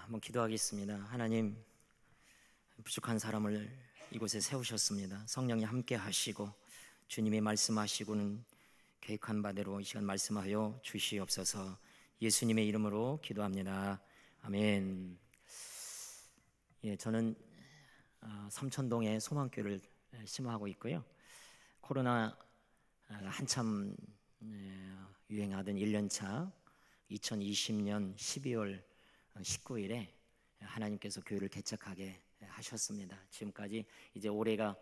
한번 기도하겠습니다. 하나님, 부족한 사람을 이곳에 세우셨습니다. 성령이 함께 하시고 주님이 말씀하시고는 계획한 바대로 이 시간 말씀하여 주시옵소서. 예수님의 이름으로 기도합니다. 아멘. 저는 삼천동에 소망교회를 심호하고 있고요. 코로나 한참 유행하던 1년차 2020년 12월 19일에 하나님께서 교회를 개척하게 하셨습니다. 지금까지 이제 올해가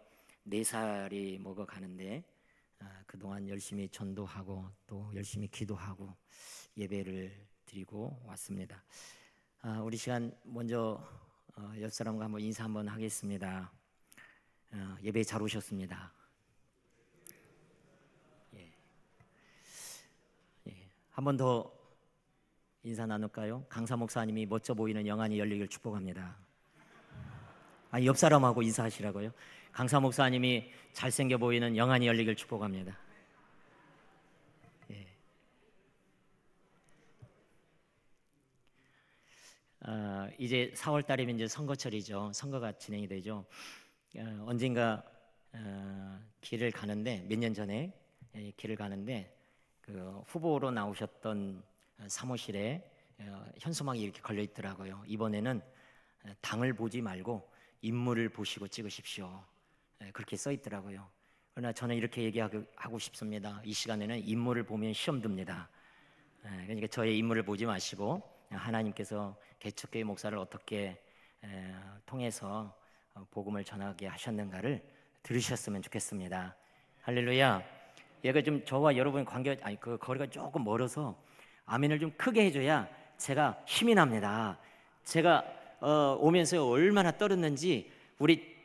4살이 먹어가는데 그동안 열심히 전도하고 또 열심히 기도하고 예배를 드리고 왔습니다. 우리 시간 먼저 옆 사람과 한번 인사 한번 하겠습니다. 예배에 잘 오셨습니다. 한 번 더 인사 나눌까요? 강사 목사님이 멋져 보이는 영안이 열리길 축복합니다. 아니, 옆 사람하고 인사하시라고요? 강사 목사님이 잘생겨 보이는 영안이 열리길 축복합니다. 이제 4월 달이면 이제 선거철이죠. 선거가 진행이 되죠. 언젠가 길을 가는데 몇 년 전에 길을 가는데 그 후보로 나오셨던 사무실에 현수막이 이렇게 걸려 있더라고요. 이번에는 당을 보지 말고 인물을 보시고 찍으십시오. 그렇게 써 있더라고요. 그러나 저는 이렇게 얘기하고 싶습니다. 이 시간에는 인물을 보면 시험 듭니다. 그러니까 저의 인물을 보지 마시고 하나님께서 개척교회 목사를 어떻게 통해서 복음을 전하게 하셨는가를 들으셨으면 좋겠습니다. 할렐루야. 얘가 좀 저와 여러분의 그 거리가 조금 멀어서 아멘을 좀 크게 해줘야 제가 힘이 납니다. 제가 오면서 얼마나 떨었는지 우리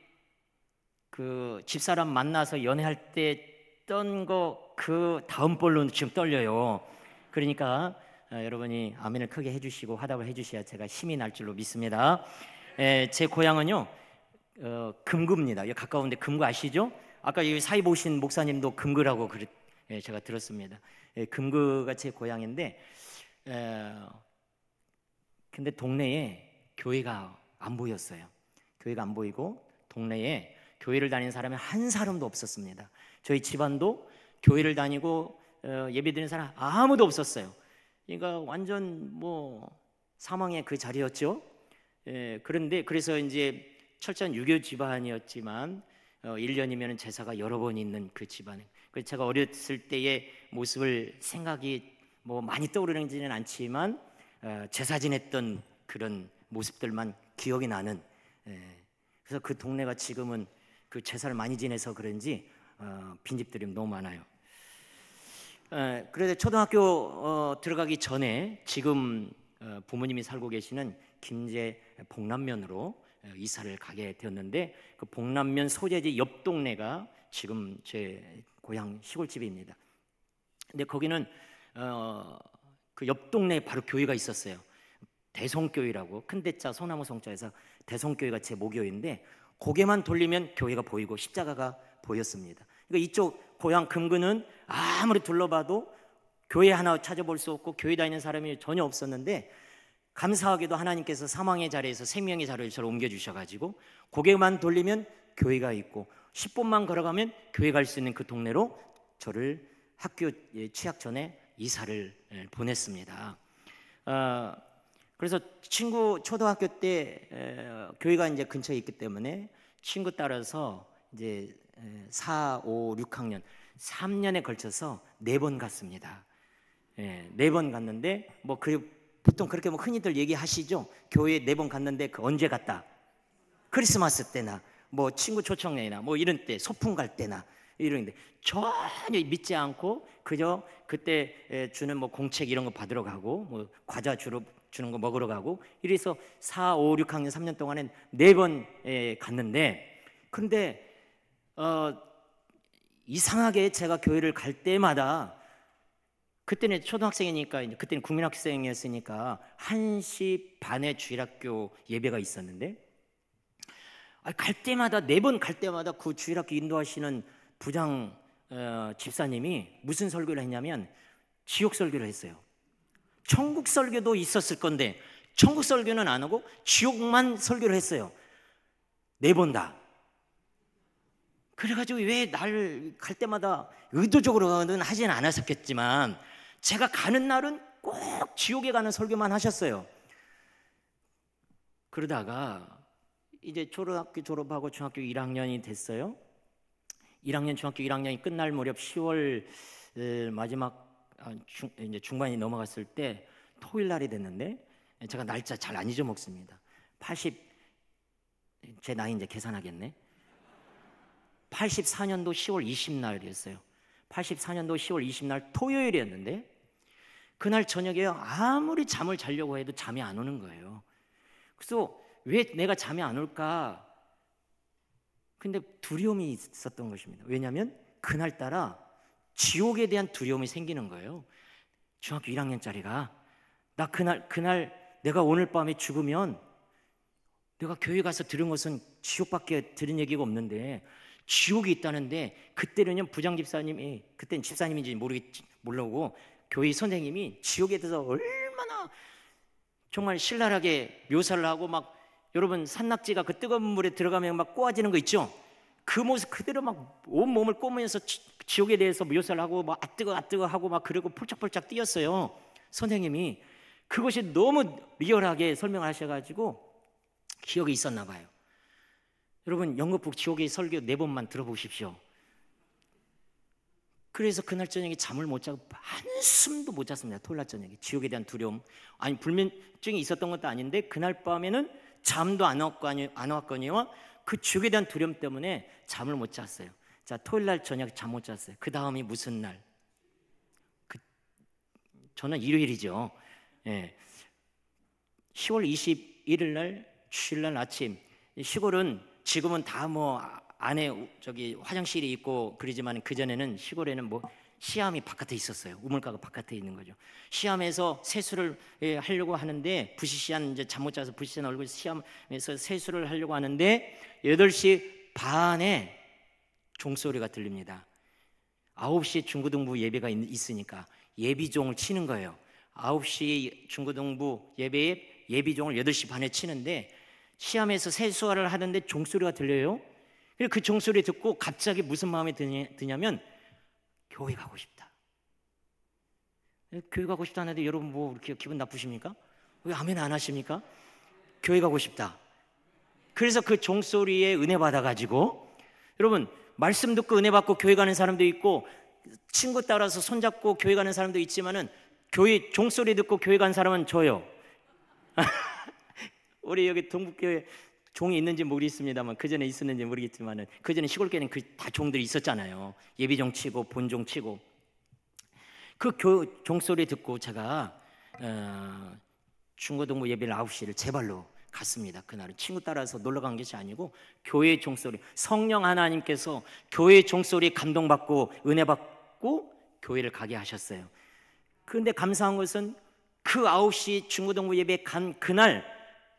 그 집사람 만나서 연애할 때 떤 거 그 다음 볼로는 지금 떨려요. 그러니까 여러분이 아멘을 크게 해주시고 화답을 해주셔야 제가 힘이 날 줄로 믿습니다. 제 고향은요 금구입니다. 여기 가까운데 금구 아시죠? 아까 여기 사이 보신 목사님도 금구라고 제가 들었습니다. 금구가 제 고향인데 근데 동네에 교회가 안 보였어요. 교회가 안 보이고 동네에 교회를 다니는 사람이 한 사람도 없었습니다. 저희 집안도 교회를 다니고 예배드리는 사람 아무도 없었어요. 그러니까 완전 사망의 그 자리였죠. 그런데 그래서 이제 철저한 유교 집안이었지만 1년이면 제사가 여러 번 있는 그 집안에 그래서 제가 어렸을 때의 모습을 생각이 많이 떠오르지는 않지만 제사 지냈던 그런 모습들만 기억이 나는 그래서 그 동네가 지금은 그 제사를 많이 지내서 그런지 빈집들이 너무 많아요. 그래서 초등학교 들어가기 전에 지금 부모님이 살고 계시는 김제 복남면으로 이사를 가게 되었는데 그 복남면 소재지 옆 동네가 지금 제 고향 시골집입니다. 근데 거기는 그 옆 동네에 바로 교회가 있었어요. 대성교회라고 큰 대자 소나무 성자에서 대성교회가 제 모교인데 고개만 돌리면 교회가 보이고 십자가가 보였습니다. 그러니까 이쪽 고향 금구는 아무리 둘러봐도 교회 하나 찾아볼 수 없고 교회 다니는 사람이 전혀 없었는데 감사하게도 하나님께서 사망의 자리에서 생명의 자리를 저를 옮겨주셔가지고 고개만 돌리면 교회가 있고 10분만 걸어가면 교회 갈 수 있는 그 동네로 저를 학교 취학 전에 이사를 보냈습니다. 그래서 친구 초등학교 때 교회가 이제 근처에 있기 때문에 친구 따라서 이제 4, 5, 6학년 3년에 걸쳐서 4번 갔습니다. 4번 갔는데 보통 그렇게 흔히들 얘기하시죠. 교회에 4번 갔는데 그 언제 갔다? 크리스마스 때나 친구 초청회나 이런 때 소풍 갈 때나 이런데 전혀 믿지 않고 그저 그때 주는 공책 이런 거 받으러 가고 과자 주는 거 먹으러 가고 이래서 4, 5, 6학년 3년 동안엔 4번 갔는데 근데 이상하게 제가 교회를 갈 때마다 그때는 초등학생이니까 그때는 국민학생이었으니까 1시 반에 주일학교 예배가 있었는데 갈 때마다 4번 갈 때마다 그 주일학교 인도하시는 부장 집사님이 무슨 설교를 했냐면 지옥 설교를 했어요. 천국 설교도 있었을 건데 천국 설교는 안 하고 지옥만 설교를 했어요. 4번 다. 그래가지고 왜 날 갈 때마다 의도적으로는 하지는 않았었겠지만 제가 가는 날은 꼭 지옥에 가는 설교만 하셨어요. 그러다가 이제 초등학교 졸업하고 중학교 1학년이 됐어요. 1학년 중학교 1학년이 끝날 무렵 10월 마지막 이제 중반이 넘어갔을 때 토요일 날이 됐는데 제가 날짜 잘 안 잊어먹습니다. 제 나이 이제 계산하겠네. 84년도 10월 20날이었어요. 84년도 10월 20날 토요일이었는데 그날 저녁에 아무리 잠을 자려고 해도 잠이 안 오는 거예요. 그래서 왜 내가 잠이 안 올까? 근데 두려움이 있었던 것입니다. 왜냐하면 그날따라 지옥에 대한 두려움이 생기는 거예요. 중학교 1학년짜리가 나 그날 내가 오늘 밤에 죽으면 내가 교회 가서 들은 것은 지옥밖에 들은 얘기가 없는데 지옥이 있다는데 그때는요 부장 집사님이 그때는 집사님인지 모르고 교회 선생님이 지옥에 대해서 얼마나 정말 신랄하게 묘사를 하고 막 여러분 산낙지가 그 뜨거운 물에 들어가면 막 꼬아지는 거 있죠? 그 모습 그대로 막 온몸을 꼬면서 지옥에 대해서 묘사를 하고 막 뜨거 하고 막 그러고 폴짝폴짝 뛰었어요. 선생님이 그것이 너무 리얼하게 설명하셔가지고 기억이 있었나 봐요. 여러분 영국북 지옥의 설교 4번만 들어보십시오. 그래서 그날 저녁에 잠을 못 자고 한숨도 못 잤습니다. 토요일 날 저녁에 지옥에 대한 두려움, 아니 불면증이 있었던 것도 아닌데 그날 밤에는 잠도 안 왔거니와 그 지옥에 대한 두려움 때문에 잠을 못 잤어요. 자, 토요일 날 저녁에 잠 못 잤어요. 그 다음이 무슨 날? 저는 일요일이죠. 예. 10월 21일 날 주일 날 아침. 시골은 지금은 다 뭐 안에 저기 화장실이 있고 그러지만 그 전에는 시골에는 뭐 시암이 바깥에 있었어요. 우물가가 바깥에 있는 거죠. 시암에서 세수를 하려고 하는데 부시시한 이제 잠 못 자서 부시시한 얼굴 시암에서 세수를 하려고 하는데 8시 반에 종소리가 들립니다. 9시에 중고등부 예배가 있으니까 예비종을 치는 거예요. 9시 중고등부 예배에 예비종을 8시 반에 치는데 시암에서 세수를 하는데 종소리가 들려요. 그 종소리 듣고 갑자기 무슨 마음이 드냐면 교회 가고 싶다. 교회 가고 싶다 하는데 여러분 뭐 이렇게 기분 나쁘십니까? 왜 아멘 안 하십니까? 교회 가고 싶다. 그래서 그 종소리에 은혜 받아가지고 여러분 말씀 듣고 은혜 받고 교회 가는 사람도 있고 친구 따라서 손잡고 교회 가는 사람도 있지만은 교회 종소리 듣고 교회 간 사람은 저요. 우리 여기 동북교회 종이 있는지 모르겠습니다만 그 전에 있었는지 모르겠지만은 그 전에 시골교회는 다 종들이 있었잖아요. 예비종 치고 본종 치고 그 종소리 듣고 제가 중고등부 예배를 9시를 제 발로 갔습니다. 그날은 친구 따라서 놀러 간 것이 아니고 교회 종소리, 성령 하나님께서 교회 종소리 감동받고 은혜 받고 교회를 가게 하셨어요. 그런데 감사한 것은 그 9시 중고등부 예배 간 그날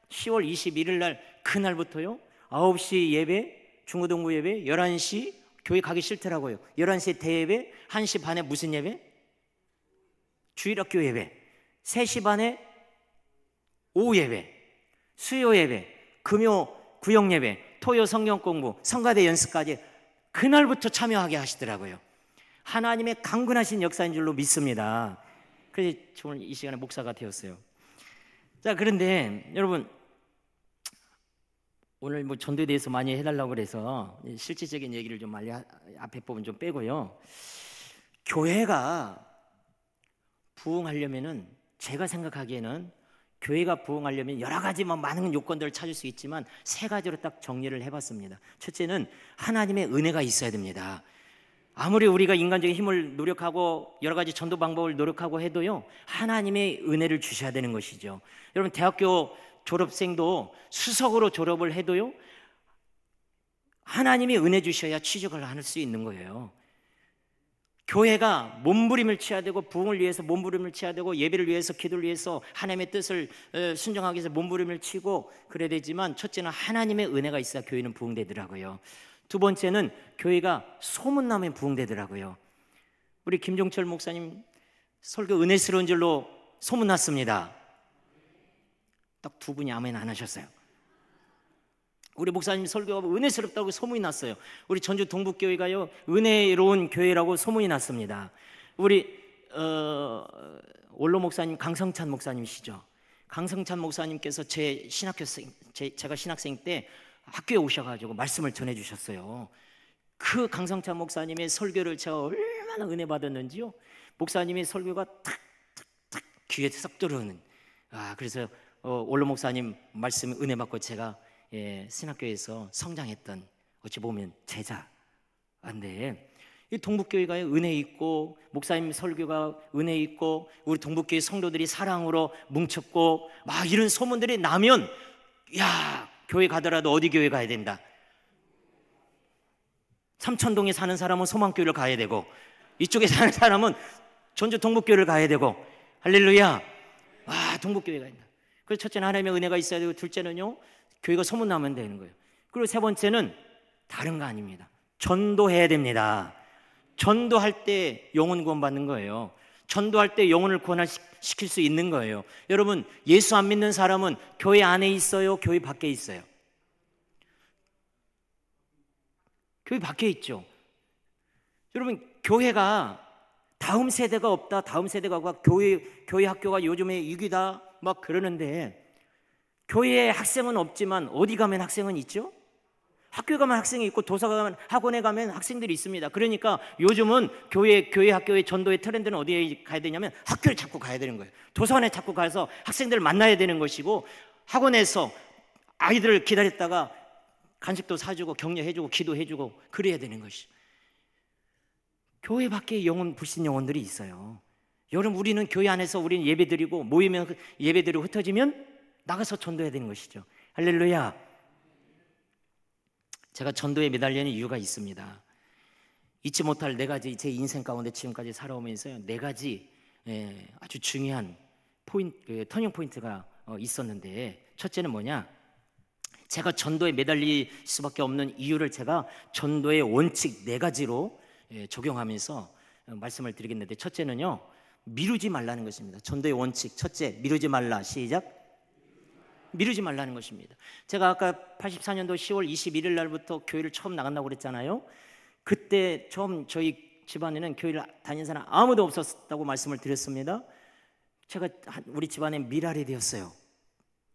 10월 21일 날 그날부터요 9시 예배, 중고등부 예배, 11시 교회 가기 싫더라고요. 11시에 대예배, 1시 반에 무슨 예배? 주일학교 예배, 3시 반에 오후 예배, 수요 예배, 금요 구역 예배, 토요 성경 공부, 성가대 연습까지 그날부터 참여하게 하시더라고요. 하나님의 강건하신 역사인 줄로 믿습니다. 그래서 오늘 이 시간에 목사가 되었어요. 자, 그런데 여러분 오늘 뭐 전도에 대해서 많이 해달라고 그래서 실질적인 얘기를 좀 많이 앞에 부분 좀 빼고요. 교회가 부흥하려면은 제가 생각하기에는 교회가 부흥하려면 여러 가지 많은 요건들을 찾을 수 있지만 3가지로 딱 정리를 해봤습니다. 첫째는 하나님의 은혜가 있어야 됩니다. 아무리 우리가 인간적인 힘을 노력하고 여러 가지 전도 방법을 노력하고 해도요 하나님의 은혜를 주셔야 되는 것이죠. 여러분 대학교 졸업생도 수석으로 졸업을 해도요 하나님이 은혜 주셔야 취직을 할 수 있는 거예요. 교회가 몸부림을 쳐야 되고 부흥을 위해서 몸부림을 쳐야 되고 예배를 위해서 기도를 위해서 하나님의 뜻을 순종하기 위해서 몸부림을 치고 그래야 되지만 첫째는 하나님의 은혜가 있어야 교회는 부흥되더라고요. 두 번째는 교회가 소문나면 부흥되더라고요. 우리 김종철 목사님 설교 은혜스러운 줄로 소문났습니다. 딱 두 분이 아멘 안 하셨어요. 우리 목사님 설교가 은혜스럽다고 소문이 났어요. 우리 전주 동북교회가요 은혜로운 교회라고 소문이 났습니다. 우리 원로 목사님 강성찬 목사님이시죠. 강성찬 목사님께서 제가 신학생 때 학교에 오셔가지고 말씀을 전해주셨어요. 그 강성찬 목사님의 설교를 제가 얼마나 은혜 받았는지요. 목사님의 설교가 탁탁탁 귀에 썩 들어오는. 그래서 원로 목사님 말씀 은혜 받고 제가 신학교에서 성장했던 어찌 보면 제자인데, 이 동북교회가 은혜 있고 목사님 설교가 은혜 있고 우리 동북교회 성도들이 사랑으로 뭉쳤고 막 이런 소문들이 나면 야, 교회 가더라도 어디 교회 가야 된다. 삼천동에 사는 사람은 소망교회를 가야 되고 이쪽에 사는 사람은 전주 동북교회를 가야 되고, 할렐루야. 동북교회가 있다. 그래서 첫째는 하나님의 은혜가 있어야 되고, 둘째는요 교회가 소문나면 되는 거예요. 그리고 세 번째는 다른 거 아닙니다. 전도해야 됩니다. 전도할 때 영혼 구원 받는 거예요. 전도할 때 영혼을 구원시킬 수 있는 거예요. 여러분, 예수 안 믿는 사람은 교회 안에 있어요? 교회 밖에 있어요? 교회 밖에 있죠. 여러분, 교회가 다음 세대가 없다, 다음 세대가 교회 학교가 요즘에 위기다 막 그러는데, 교회에 학생은 없지만 어디 가면 학생은 있죠? 학교에 가면 학생이 있고 도서관 가면, 학원에 가면 학생들이 있습니다. 그러니까 요즘은 교회 학교의 전도의 트렌드는 어디에 가야 되냐면 학교를 자꾸 가야 되는 거예요. 도서관에 자꾸 가서 학생들을 만나야 되는 것이고, 학원에서 아이들을 기다렸다가 간식도 사주고 격려해주고 기도해주고 그래야 되는 것이. 교회 밖에 불신 영혼들이 있어요. 여러분, 우리는 교회 안에서 우리는 예배드리고 모이면 예배드리고 흩어지면 나가서 전도해야 되는 것이죠. 할렐루야. 제가 전도에 매달리는 이유가 있습니다. 잊지 못할 네 가지, 제 인생 가운데 지금까지 살아오면서요, 네 가지 아주 중요한 터닝 포인트가 있었는데, 첫째는 뭐냐? 제가 전도에 매달릴 수밖에 없는 이유를 제가 전도의 원칙 네 가지로 적용하면서 말씀을 드리겠는데, 첫째는요, 미루지 말라는 것입니다. 전도의 원칙 첫째, 미루지 말라. 시작. 미루지 말라는 것입니다. 제가 아까 84년도 10월 21일 날부터 교회를 처음 나간다고 그랬잖아요. 그때 처음 저희 집안에는 교회를 다닌 사람 아무도 없었다고 말씀을 드렸습니다. 제가 우리 집안에 미랄이 되었어요.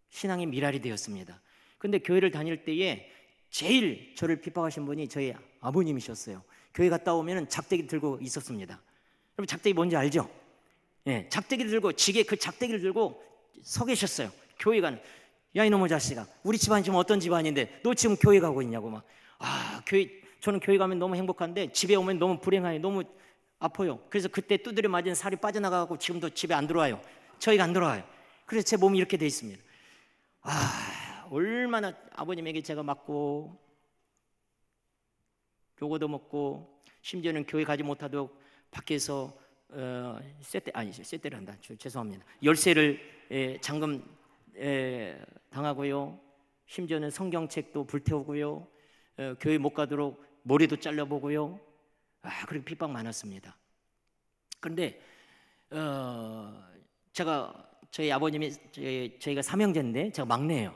신앙의 미랄이 되었습니다. 근데 교회를 다닐 때에 제일 저를 핍박하신 분이 저희 아버님이셨어요. 교회 갔다 오면 작대기 들고 있었습니다. 여러분, 작대기 뭔지 알죠? 예, 작대기 들고, 그 작대기를 들고 서 계셨어요. 교회 가는. 야, 이놈의 자식아, 우리 집안이 지금 어떤 집안인데 너 지금 교회 가고 있냐고 막. 저는 교회 가면 너무 행복한데 집에 오면 너무 불행해요. 너무 아파요. 그래서 그때 두드려 맞은 살이 빠져나가고 지금도 집에 안 들어와요. 저희가 안 들어와요. 그래서 제 몸이 이렇게 돼 있습니다. 얼마나 아버님에게 제가 맞고 요거도 먹고, 심지어는 교회 가지 못하도록 밖에서 쇳대를 한다. 죄송합니다. 열쇠를 잠금 당하고요. 심지어는 성경책도 불태우고요. 교회 못 가도록 머리도 잘라보고요. 그렇게 핍박 많았습니다. 그런데 저희 아버님이, 저희가 삼형제인데 제가 막내예요.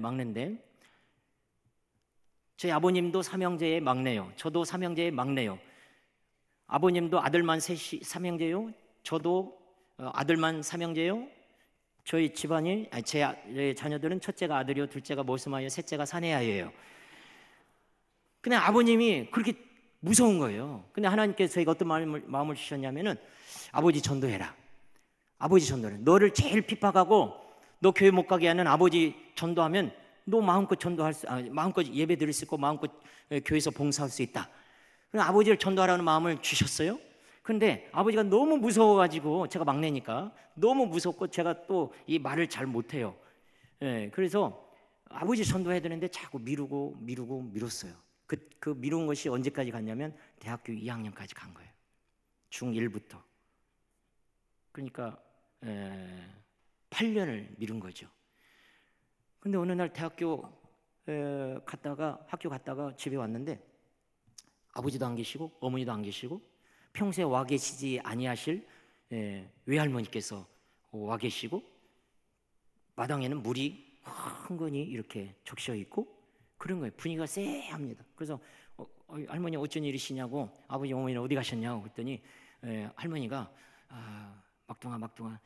막내인데 저희 아버님도 삼형제의 막내요. 저도 삼형제의 막내요. 아버님도 아들만 삼형제요. 저도 아들만 삼형제요. 저희 집안이, 제 자녀들은 첫째가 아들이요, 둘째가 모스마요, 셋째가 사내아예요. 근데 아버님이 그렇게 무서운 거예요. 근데 하나님께서 저희가 어떤 마음을 주셨냐면은, 아버지 전도해라. 아버지 전도해. 너를 제일 핍박하고 너 교회 못 가게 하는 아버지 전도하면 너 마음껏 마음껏 예배 드릴 수 있고 마음껏 교회에서 봉사할 수 있다. 그래서 아버지를 전도하라는 마음을 주셨어요. 근데 아버지가 너무 무서워가지고, 제가 막내니까 너무 무섭고 제가 또 이 말을 잘 못해요. 그래서 아버지 전도해야 되는데 자꾸 미뤘어요. 그 미룬 것이 언제까지 갔냐면 대학교 2학년까지 간 거예요. 중1부터. 그러니까 8년을 미룬 거죠. 근데 어느 날 학교 갔다가 집에 왔는데 아버지도 안 계시고 어머니도 안 계시고 평소에 와 계시지 아니하실 외할머니께서 와 계시고, 마당에는 물이 흥건히 이렇게 적셔 있고 그런 거예요. 분위기가 쎄합니다. 그래서 할머니 어쩐 일이시냐고, 아버지 어머니는 어디 가셨냐고 그랬더니 할머니가 막둥아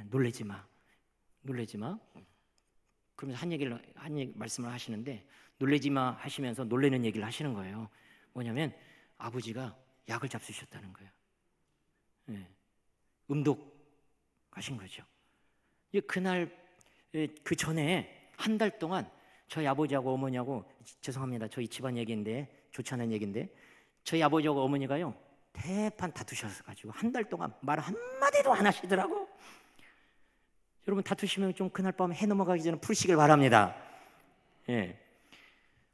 놀래지 마. 그러면서 한 말씀을 하시는데, 놀래지 마 하시면서 놀래는 얘기를 하시는 거예요. 뭐냐면 아버지가 약을 잡수셨다는 거예요. 음독하신 거죠. 그날 그 전에 한 달 동안 저희 아버지하고 어머니하고, 죄송합니다, 저희 집안 얘기인데, 좋지 않은 얘기인데, 저희 아버지하고 어머니가요 대판 다투셔가지고 한 달 동안 말 한마디도 안 하시더라고. 여러분, 다투시면 좀 그날 밤 해 넘어가기 전에 푸시길 바랍니다.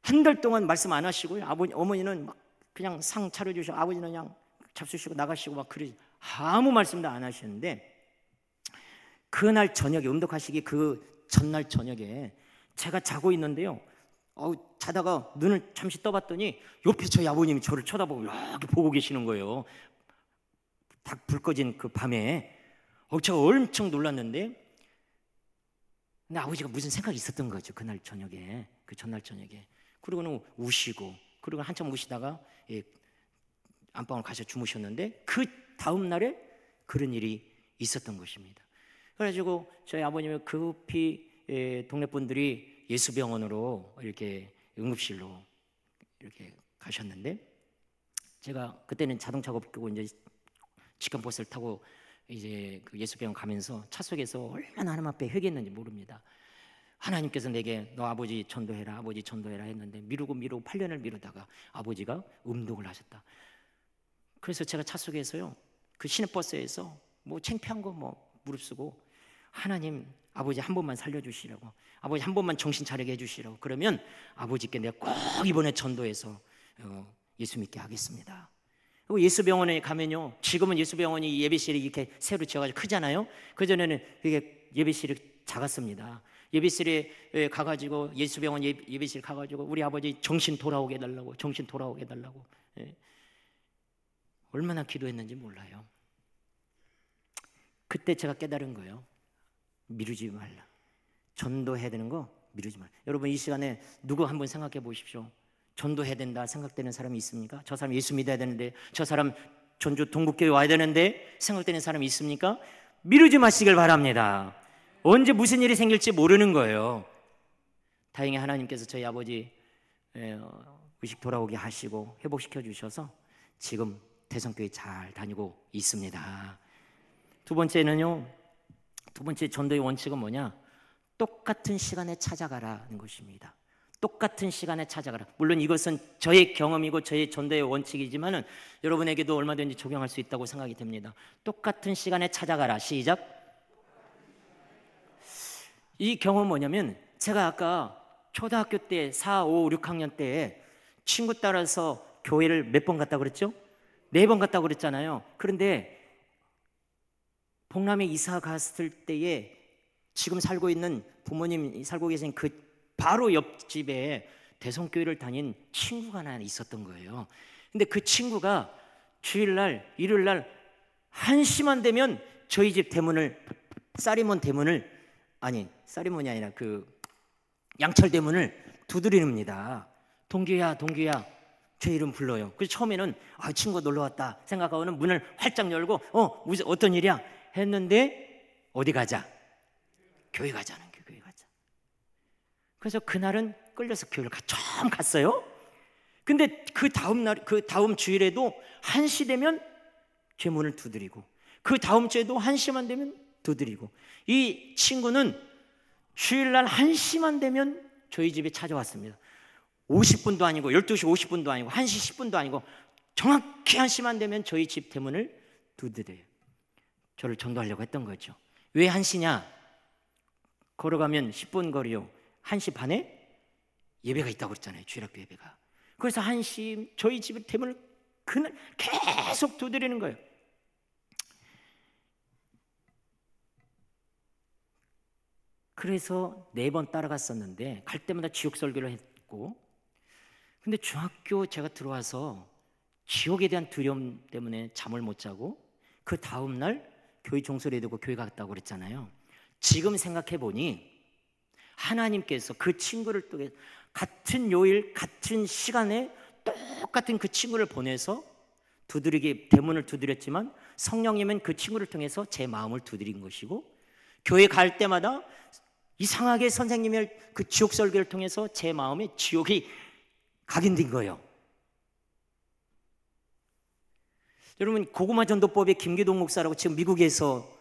한 달 동안 말씀 안 하시고요, 어머니는 막 그냥 상 차려주시고 아버지는 그냥 잡수시고 나가시고 막 그러지, 아무 말씀도 안 하시는데, 그날 저녁에, 음독하시기 그 전날 저녁에 제가 자고 있는데요, 자다가 눈을 잠시 떠봤더니 옆에 저희 아버님이 저를 쳐다보고 이렇게 보고 계시는 거예요. 딱 불 꺼진 그 밤에. 제가 엄청 놀랐는데, 근데 아버지가 무슨 생각이 있었던 거죠, 그날 저녁에, 그 전날 저녁에. 그리고는 우시고, 그리고 한참 우시다가 안방을 가서 주무셨는데, 그 다음 날에 그런 일이 있었던 것입니다. 그래가지고 저희 아버님을 급히 동네 분들이 예수병원으로 이렇게 응급실로 이렇게 가셨는데, 제가 그때는 자동차가 없고 이제 직관버스를 타고 이제 그 예수병원 가면서 차 속에서 얼마나 하나님 앞에 회개했는지 모릅니다. 하나님께서 내게 너 아버지 전도해라 했는데 미루고 8년을 미루다가 아버지가 음독을 하셨다. 그래서 제가 차 속에서요, 그 시내버스에서 뭐 창피한 거 뭐 무릅쓰고, 하나님, 아버지 한 번만 살려주시라고, 아버지 한 번만 정신 차리게 해주시라고, 그러면 아버지께 내가 꼭 이번에 전도해서 예수 믿게 하겠습니다. 그리고 예수병원에 가면요, 지금은 예수병원이 예배실이 이렇게 새로 지어가지고 크잖아요. 그전에는 이게 예배실이 작았습니다. 예배실에 가가지고, 예수병원 예배실 가가지고 우리 아버지 정신 돌아오게 해달라고. 얼마나 기도했는지 몰라요. 그때 제가 깨달은 거예요. 미루지 말라. 전도해야 되는 거 미루지 말라. 여러분, 이 시간에 누구 한번 생각해 보십시오. 전도해야 된다 생각되는 사람이 있습니까? 저 사람 예수 믿어야 되는데, 저 사람 전주 동북교회 와야 되는데 생각되는 사람이 있습니까? 미루지 마시길 바랍니다. 언제 무슨 일이 생길지 모르는 거예요. 다행히 하나님께서 저희 아버지 의식 돌아오게 하시고 회복시켜 주셔서 지금 대성교회 잘 다니고 있습니다. 두 번째 전도의 원칙은 뭐냐? 똑같은 시간에 찾아가라는 것입니다. 똑같은 시간에 찾아가라. 물론 이것은 저의 경험이고 저의 전도의 원칙이지만은 여러분에게도 얼마든지 적용할 수 있다고 생각이 됩니다. 똑같은 시간에 찾아가라. 시작. 이 경험은 뭐냐면, 제가 아까 초등학교 때 4, 5, 6학년 때 친구 따라서 교회를 몇 번 갔다 그랬죠? 4번 갔다 그랬잖아요. 그런데 봉남에 이사 갔을 때에 지금 살고 있는 부모님 살고 계신 그 바로 옆집에 대성교회를 다닌 친구가 하나 있었던 거예요. 근데 그 친구가 주일날, 일요일날 1시만 되면 저희 집 대문을, 쌀이문이 아니라 그 양철 대문을 두드립니다. 동규야 제 이름 불러요. 그래서 처음에는 친구가 놀러 왔다 생각하고는 문을 활짝 열고 어떤 일이야 했는데, 어디 가자? 교회 가자는 게, 교회 가자. 그래서 그날은 끌려서 교회를 처음 갔어요. 근데 그 다음 주일에도 1시 되면 제 문을 두드리고, 그 다음 주에도 1시만 되면 두드리고, 이 친구는 주일날 1시만 되면 저희 집에 찾아왔습니다. 50분도 아니고 12시 50분도 아니고 1시 10분도 아니고 정확히 1시만 되면 저희 집 대문을 두드려요. 저를 전도하려고 했던 거죠. 왜 1시냐? 걸어가면 10분 거리요. 1시 반에 예배가 있다고 그랬잖아요. 주일학교 예배가. 그래서 1시 저희 집의 대문을 그날 계속 두드리는 거예요. 그래서 4번 따라갔었는데, 갈 때마다 지옥 설교를 했고, 근데 중학교 제가 들어와서 지옥에 대한 두려움 때문에 잠을 못 자고, 그 다음 날 교회 종소리 듣고 교회 갔다고 그랬잖아요. 지금 생각해 보니 하나님께서 그 친구를 통해 같은 요일 같은 시간에 똑같은 그 친구를 보내서 대문을 두드렸지만 성령님은 그 친구를 통해서 제 마음을 두드린 것이고, 교회 갈 때마다 이상하게 선생님의 그 지옥 설교를 통해서 제 마음에 지옥이 각인된 거예요. 여러분, 고구마 전도법의 김기동 목사라고 지금 미국에서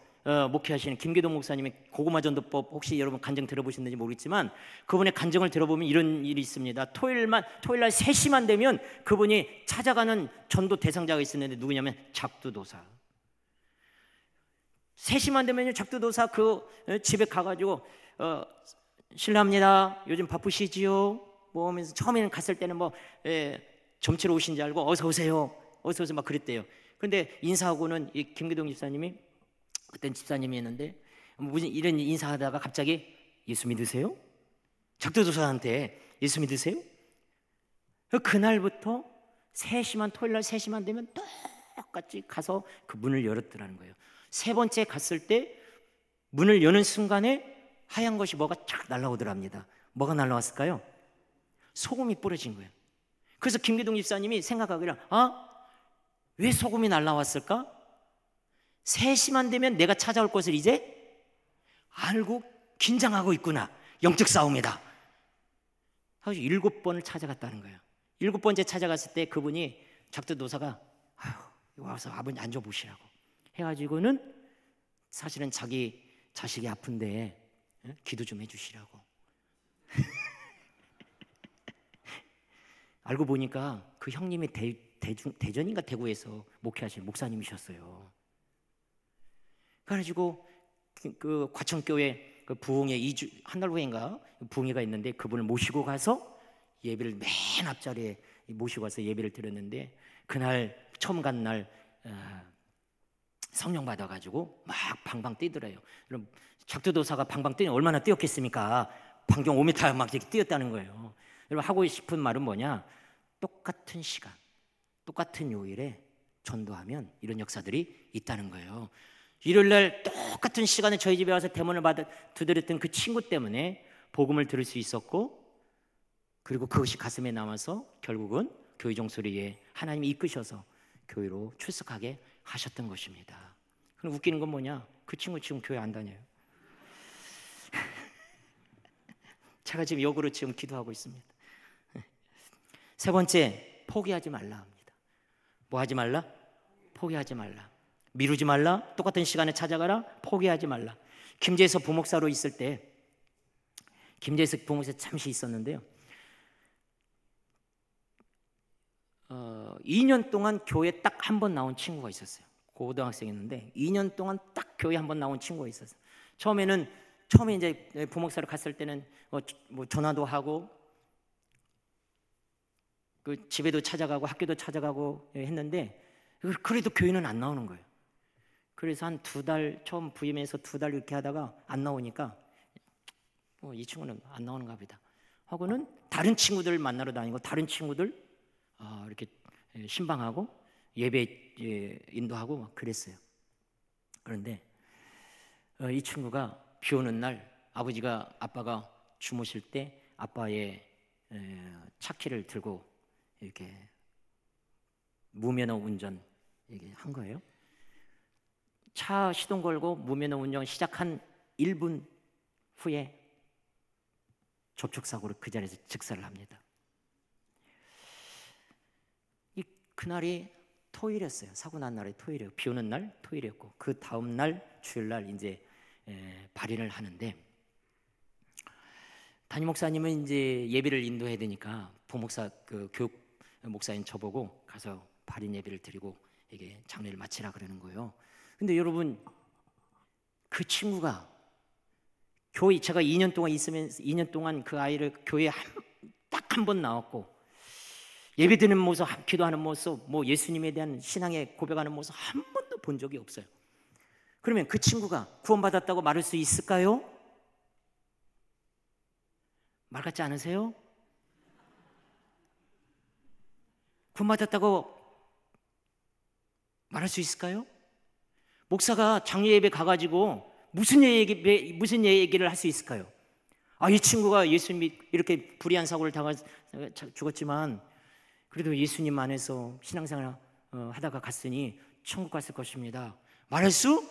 목회하시는 김기동 목사님의 고구마 전도법, 혹시 여러분 간증 들어보셨는지 모르겠지만 그분의 간증을 들어보면 이런 일이 있습니다. 토요일 날 3시만 되면 그분이 찾아가는 전도 대상자가 있었는데 누구냐면 작두도사. 3시만 되면요, 작두도사 그 집에 가가지고 실례합니다, 요즘 바쁘시지요? 뭐 하면서 처음에는 갔을 때는 점치러 오신 줄 알고 어서 오세요 막 그랬대요. 그런데 인사하고는 이 김기동 집사님이, 그땐 집사님이었는데, 무슨 이런 인사하다가 갑자기 예수 믿으세요? 작두도사한테 예수 믿으세요? 그날부터 토요일 날 3시만 되면 똑같이 가서 그 문을 열었더라는 거예요. 3번째 갔을 때 문을 여는 순간에 하얀 것이 뭐가 쫙 날아오더랍니다. 뭐가 날아왔을까요? 소금이 뿌려진 거예요. 그래서 김기동 집사님이 생각하기를, 왜 소금이 날아왔을까? 3시만 되면 내가 찾아올 것을 이제 알고 긴장하고 있구나, 영적 싸움이다. 그래서 7번을 찾아갔다는 거예요. 7번째 찾아갔을 때 그분이, 작두도사가 와서 아버님 앉아보시라고 해가지고는 사실은 자기 자식이 아픈데 기도 좀 해주시라고. 알고 보니까 그 형님이 대전인가 대구에서 목회하신 목사님이셨어요. 그래가지고 그 과천교회 그 부흥회 한 달 후인가 부흥회가 있는데 그분을 모시고 가서 예배를 맨 앞자리에 모시고 가서 예배를 드렸는데, 그날 처음 간 날 성령 받아가지고 막 방방 뛰더래요. 그럼 작두도사가 방방 뛰면 얼마나 뛰었겠습니까? 반경 5m 막 이렇게 뛰었다는 거예요. 여러분, 하고 싶은 말은 뭐냐? 똑같은 시간, 똑같은 요일에 전도하면 이런 역사들이 있다는 거예요. 일요일날 똑같은 시간에 저희 집에 와서 대문을 두드렸던 그 친구 때문에 복음을 들을 수 있었고, 그리고 그것이 가슴에 남아서 결국은 교회 종소리에 하나님이 이끄셔서 교회로 출석하게 하셨던 것입니다. 그럼 웃기는 건 뭐냐? 그 친구 지금 교회 안 다녀요. 제가 지금 역으로 지금 기도하고 있습니다. 3번째, 포기하지 말라 합니다. 뭐 하지 말라? 포기하지 말라. 미루지 말라. 똑같은 시간에 찾아가라. 포기하지 말라. 김제에서 부목사로 있을 때, 김제에서 부목사 잠시 있었는데요, 2년 동안 교회에 딱 한 번 나온 친구가 있었어요. 고등학생이었는데 2년 동안 딱 교회 한 번 나온 친구가 있었어요. 처음에 이제 부목사로 갔을 때는 뭐 전화도 하고 그 집에도 찾아가고 학교도 찾아가고 했는데, 그래도 교회는 안 나오는 거예요. 그래서 한 2달, 처음 부임해서 2달 이렇게 하다가 안 나오니까 이 친구는 안 나오는가 보다 하고는 다른 친구들 만나러 다니고 다른 친구들 이렇게 신방하고 예배 인도하고 막 그랬어요. 그런데 이 친구가 비 오는 날 아빠가 주무실 때 아빠의 차키를 들고 이렇게 무면허 운전 이렇게 한 거예요. 차 시동 걸고 무면허 운전 시작한 1분 후에 접촉사고로 그 자리에서 즉사를 합니다. 그날이 토요일이었어요. 사고 난 날이 토요일이었고, 비 오는 날 토요일이었고, 그 다음 날 주일날 이제 발인을 하는데, 담임 목사님은 이제 예배를 인도해야 되니까 부목사 그 교육 목사인 저보고 가서 발인 예배를 드리고 이게 장례를 마치라 그러는 거예요. 근데 여러분, 그 친구가 교회, 제가 2년 동안 있으면 2년 동안 그 아이를 교회에 딱 한 번 나왔고 예배 드리는 모습, 기도하는 모습, 뭐 예수님에 대한 신앙에 고백하는 모습 한 번도 본 적이 없어요. 그러면 그 친구가 구원받았다고 말할 수 있을까요? 말 같지 않으세요? 구원받았다고 말할 수 있을까요? 목사가 장례 예배 가가지고 무슨 얘기를 할 수 있을까요? 이 친구가 예수님이 이렇게 불의한 사고를 당해 죽었지만 그래도 예수님 안에서 신앙생활 하다가 갔으니 천국 갔을 것입니다. 말할 수?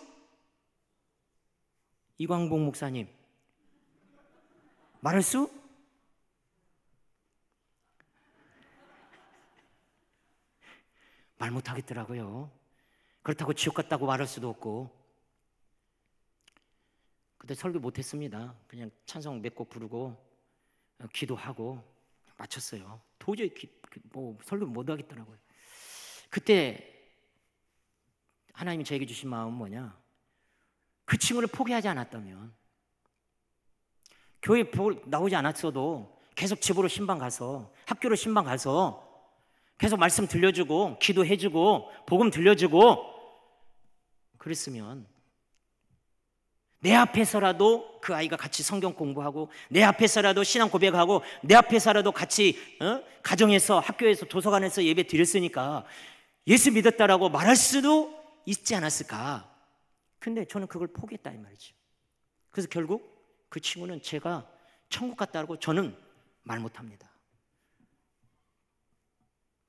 이광복 목사님 말할 수? 말 못하겠더라고요. 그렇다고 지옥 갔다고 말할 수도 없고. 그때 설교 못했습니다. 그냥 찬송 몇 곡 부르고 기도하고 마쳤어요. 도저히 설교 못하겠더라고요. 그때 하나님이 저에게 주신 마음은 뭐냐, 그 친구를 포기하지 않았다면, 교회 나오지 않았어도 계속 집으로 신방 가서, 학교로 신방 가서 계속 말씀 들려주고 기도해주고 복음 들려주고 그랬으면, 내 앞에서라도 그 아이가 같이 성경 공부하고, 내 앞에서라도 신앙 고백하고, 내 앞에서라도 같이 가정에서, 학교에서, 도서관에서 예배 드렸으니까 예수 믿었다라고 말할 수도 있지 않았을까. 근데 저는 그걸 포기했다 이 말이죠. 그래서 결국 그 친구는 제가 천국 갔다고 저는 말 못합니다.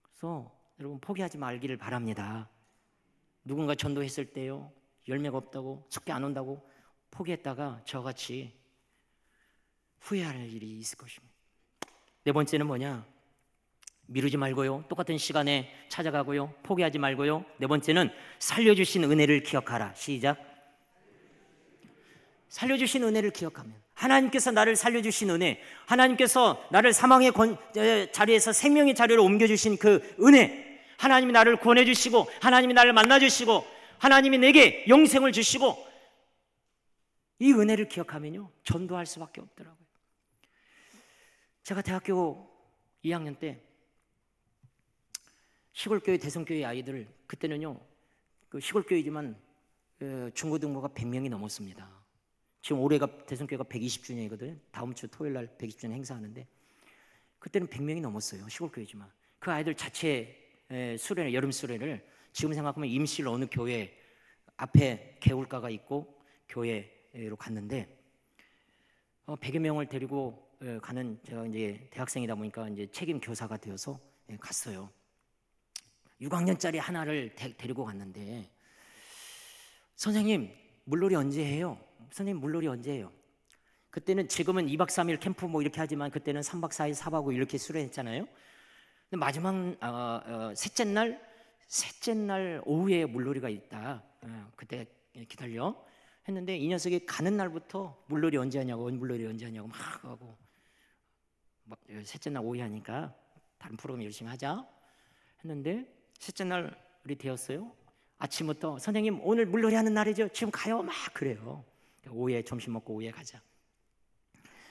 그래서 여러분 포기하지 말기를 바랍니다. 누군가 전도했을 때요, 열매가 없다고, 숙제 안 온다고 포기했다가 저같이 후회할 일이 있을 것입니다. 네 번째는 뭐냐, 미루지 말고요, 똑같은 시간에 찾아가고요, 포기하지 말고요. 네 번째는 살려주신 은혜를 기억하라. 시작. 살려주신 은혜를 기억하면, 하나님께서 나를 살려주신 은혜, 하나님께서 나를 사망의 자리에서 생명의 자리로 옮겨주신 그 은혜, 하나님이 나를 구원해 주시고, 하나님이 나를 만나 주시고, 하나님이 내게 영생을 주시고, 이 은혜를 기억하면요 전도할 수밖에 없더라고요. 제가 대학교 2학년 때 시골교회, 대성교회 아이들, 그때는요 그 시골교회지만 중고등부가 100명이 넘었습니다. 지금 올해가 대성교회가 120주년이거든요. 다음 주 토요일 날 120주년 행사하는데, 그때는 100명이 넘었어요. 시골교회지만. 그 아이들 자체 수련회, 여름 수련회를 지금 생각하면 임실 어느 교회 앞에 개울가가 있고 교회로 갔는데, 100여 명을 데리고 가는, 제가 이제 대학생이다 보니까 이제 책임 교사가 되어서 갔어요. 6학년짜리 하나를 데리고 갔는데, 선생님 물놀이 언제 해요? 선생님 물놀이 언제 해요? 그때는, 지금은 2박 3일 캠프 뭐 이렇게 하지만 그때는 3박 4일 4박 5일 이렇게 수련했잖아요. 근데 마지막 셋째 날 오후에 물놀이가 있다. 그때 기다려 했는데, 이 녀석이 가는 날부터 물놀이 언제 하냐고 막 하고, 셋째 날 오후에 하니까 다른 프로그램 열심히 하자 했는데, 셋째 날이 되었어요. 아침부터 선생님 오늘 물놀이 하는 날이죠, 지금 가요, 막 그래요. 오후에 점심 먹고 오후에 가자.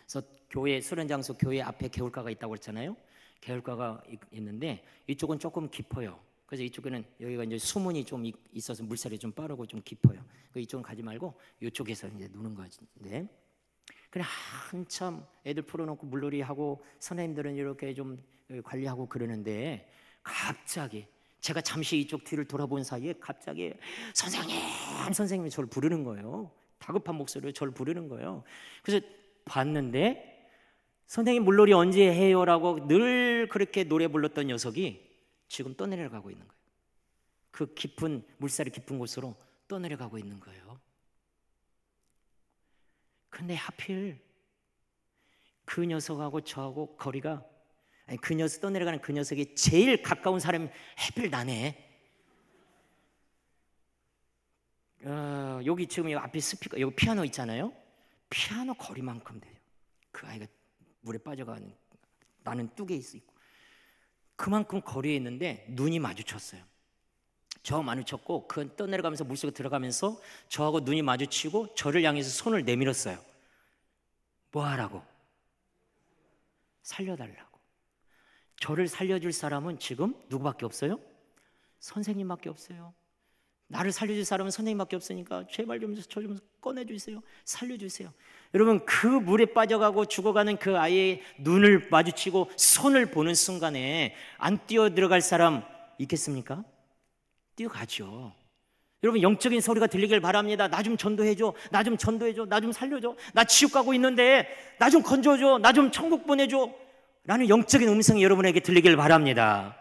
그래서 교회 수련 장소, 교회 앞에 개울가가 있다고 그랬잖아요. 개울가가 있는데 이쪽은 조금 깊어요. 그래서 이쪽에는, 여기가 이제 수문이 좀 있어서 물살이 좀 빠르고 좀 깊어요. 이쪽은 가지 말고 이쪽에서 이제 노는 거인데, 그래 한참 애들 풀어놓고 물놀이 하고 선생님들은 이렇게 좀 관리하고 그러는데, 갑자기 제가 잠시 이쪽 뒤를 돌아본 사이에 갑자기 선생님이 저를 부르는 거예요. 다급한 목소리로 저를 부르는 거예요. 그래서 봤는데, 선생님 물놀이 언제 해요? 라고 늘 그렇게 노래 불렀던 녀석이 지금 떠내려가고 있는 거예요. 그 깊은, 물살이 깊은 곳으로 떠내려가고 있는 거예요. 근데 하필 그 녀석하고 저하고 거리가, 그 녀석, 떠내려가는 그 녀석이 제일 가까운 사람이 하필 나네. 여기 지금 여기 앞에 스피커, 여기 피아노 있잖아요. 피아노 거리만큼 돼요. 그 아이가 물에 빠져가는, 나는 뚝에 있고 그만큼 거리에 있는데 눈이 마주쳤어요. 저 마주쳤고, 그 떠내려가면서 물속에 들어가면서 저하고 눈이 마주치고 저를 향해서 손을 내밀었어요. 뭐 하라고? 살려달라고. 저를 살려줄 사람은 지금 누구밖에 없어요? 선생님밖에 없어요. 나를 살려줄 사람은 선생님밖에 없으니까 제발 좀 저 좀 꺼내주세요. 살려주세요. 여러분, 그 물에 빠져가고 죽어가는 그 아이의 눈을 마주치고 손을 보는 순간에 안 뛰어 들어갈 사람 있겠습니까? 뛰어가죠. 여러분, 영적인 소리가 들리길 바랍니다. 나 좀 전도해줘, 나 좀 전도해줘, 나 좀 살려줘, 나 지옥 가고 있는데 나 좀 건져줘, 나 좀 천국 보내줘 라는 영적인 음성이 여러분에게 들리길 바랍니다.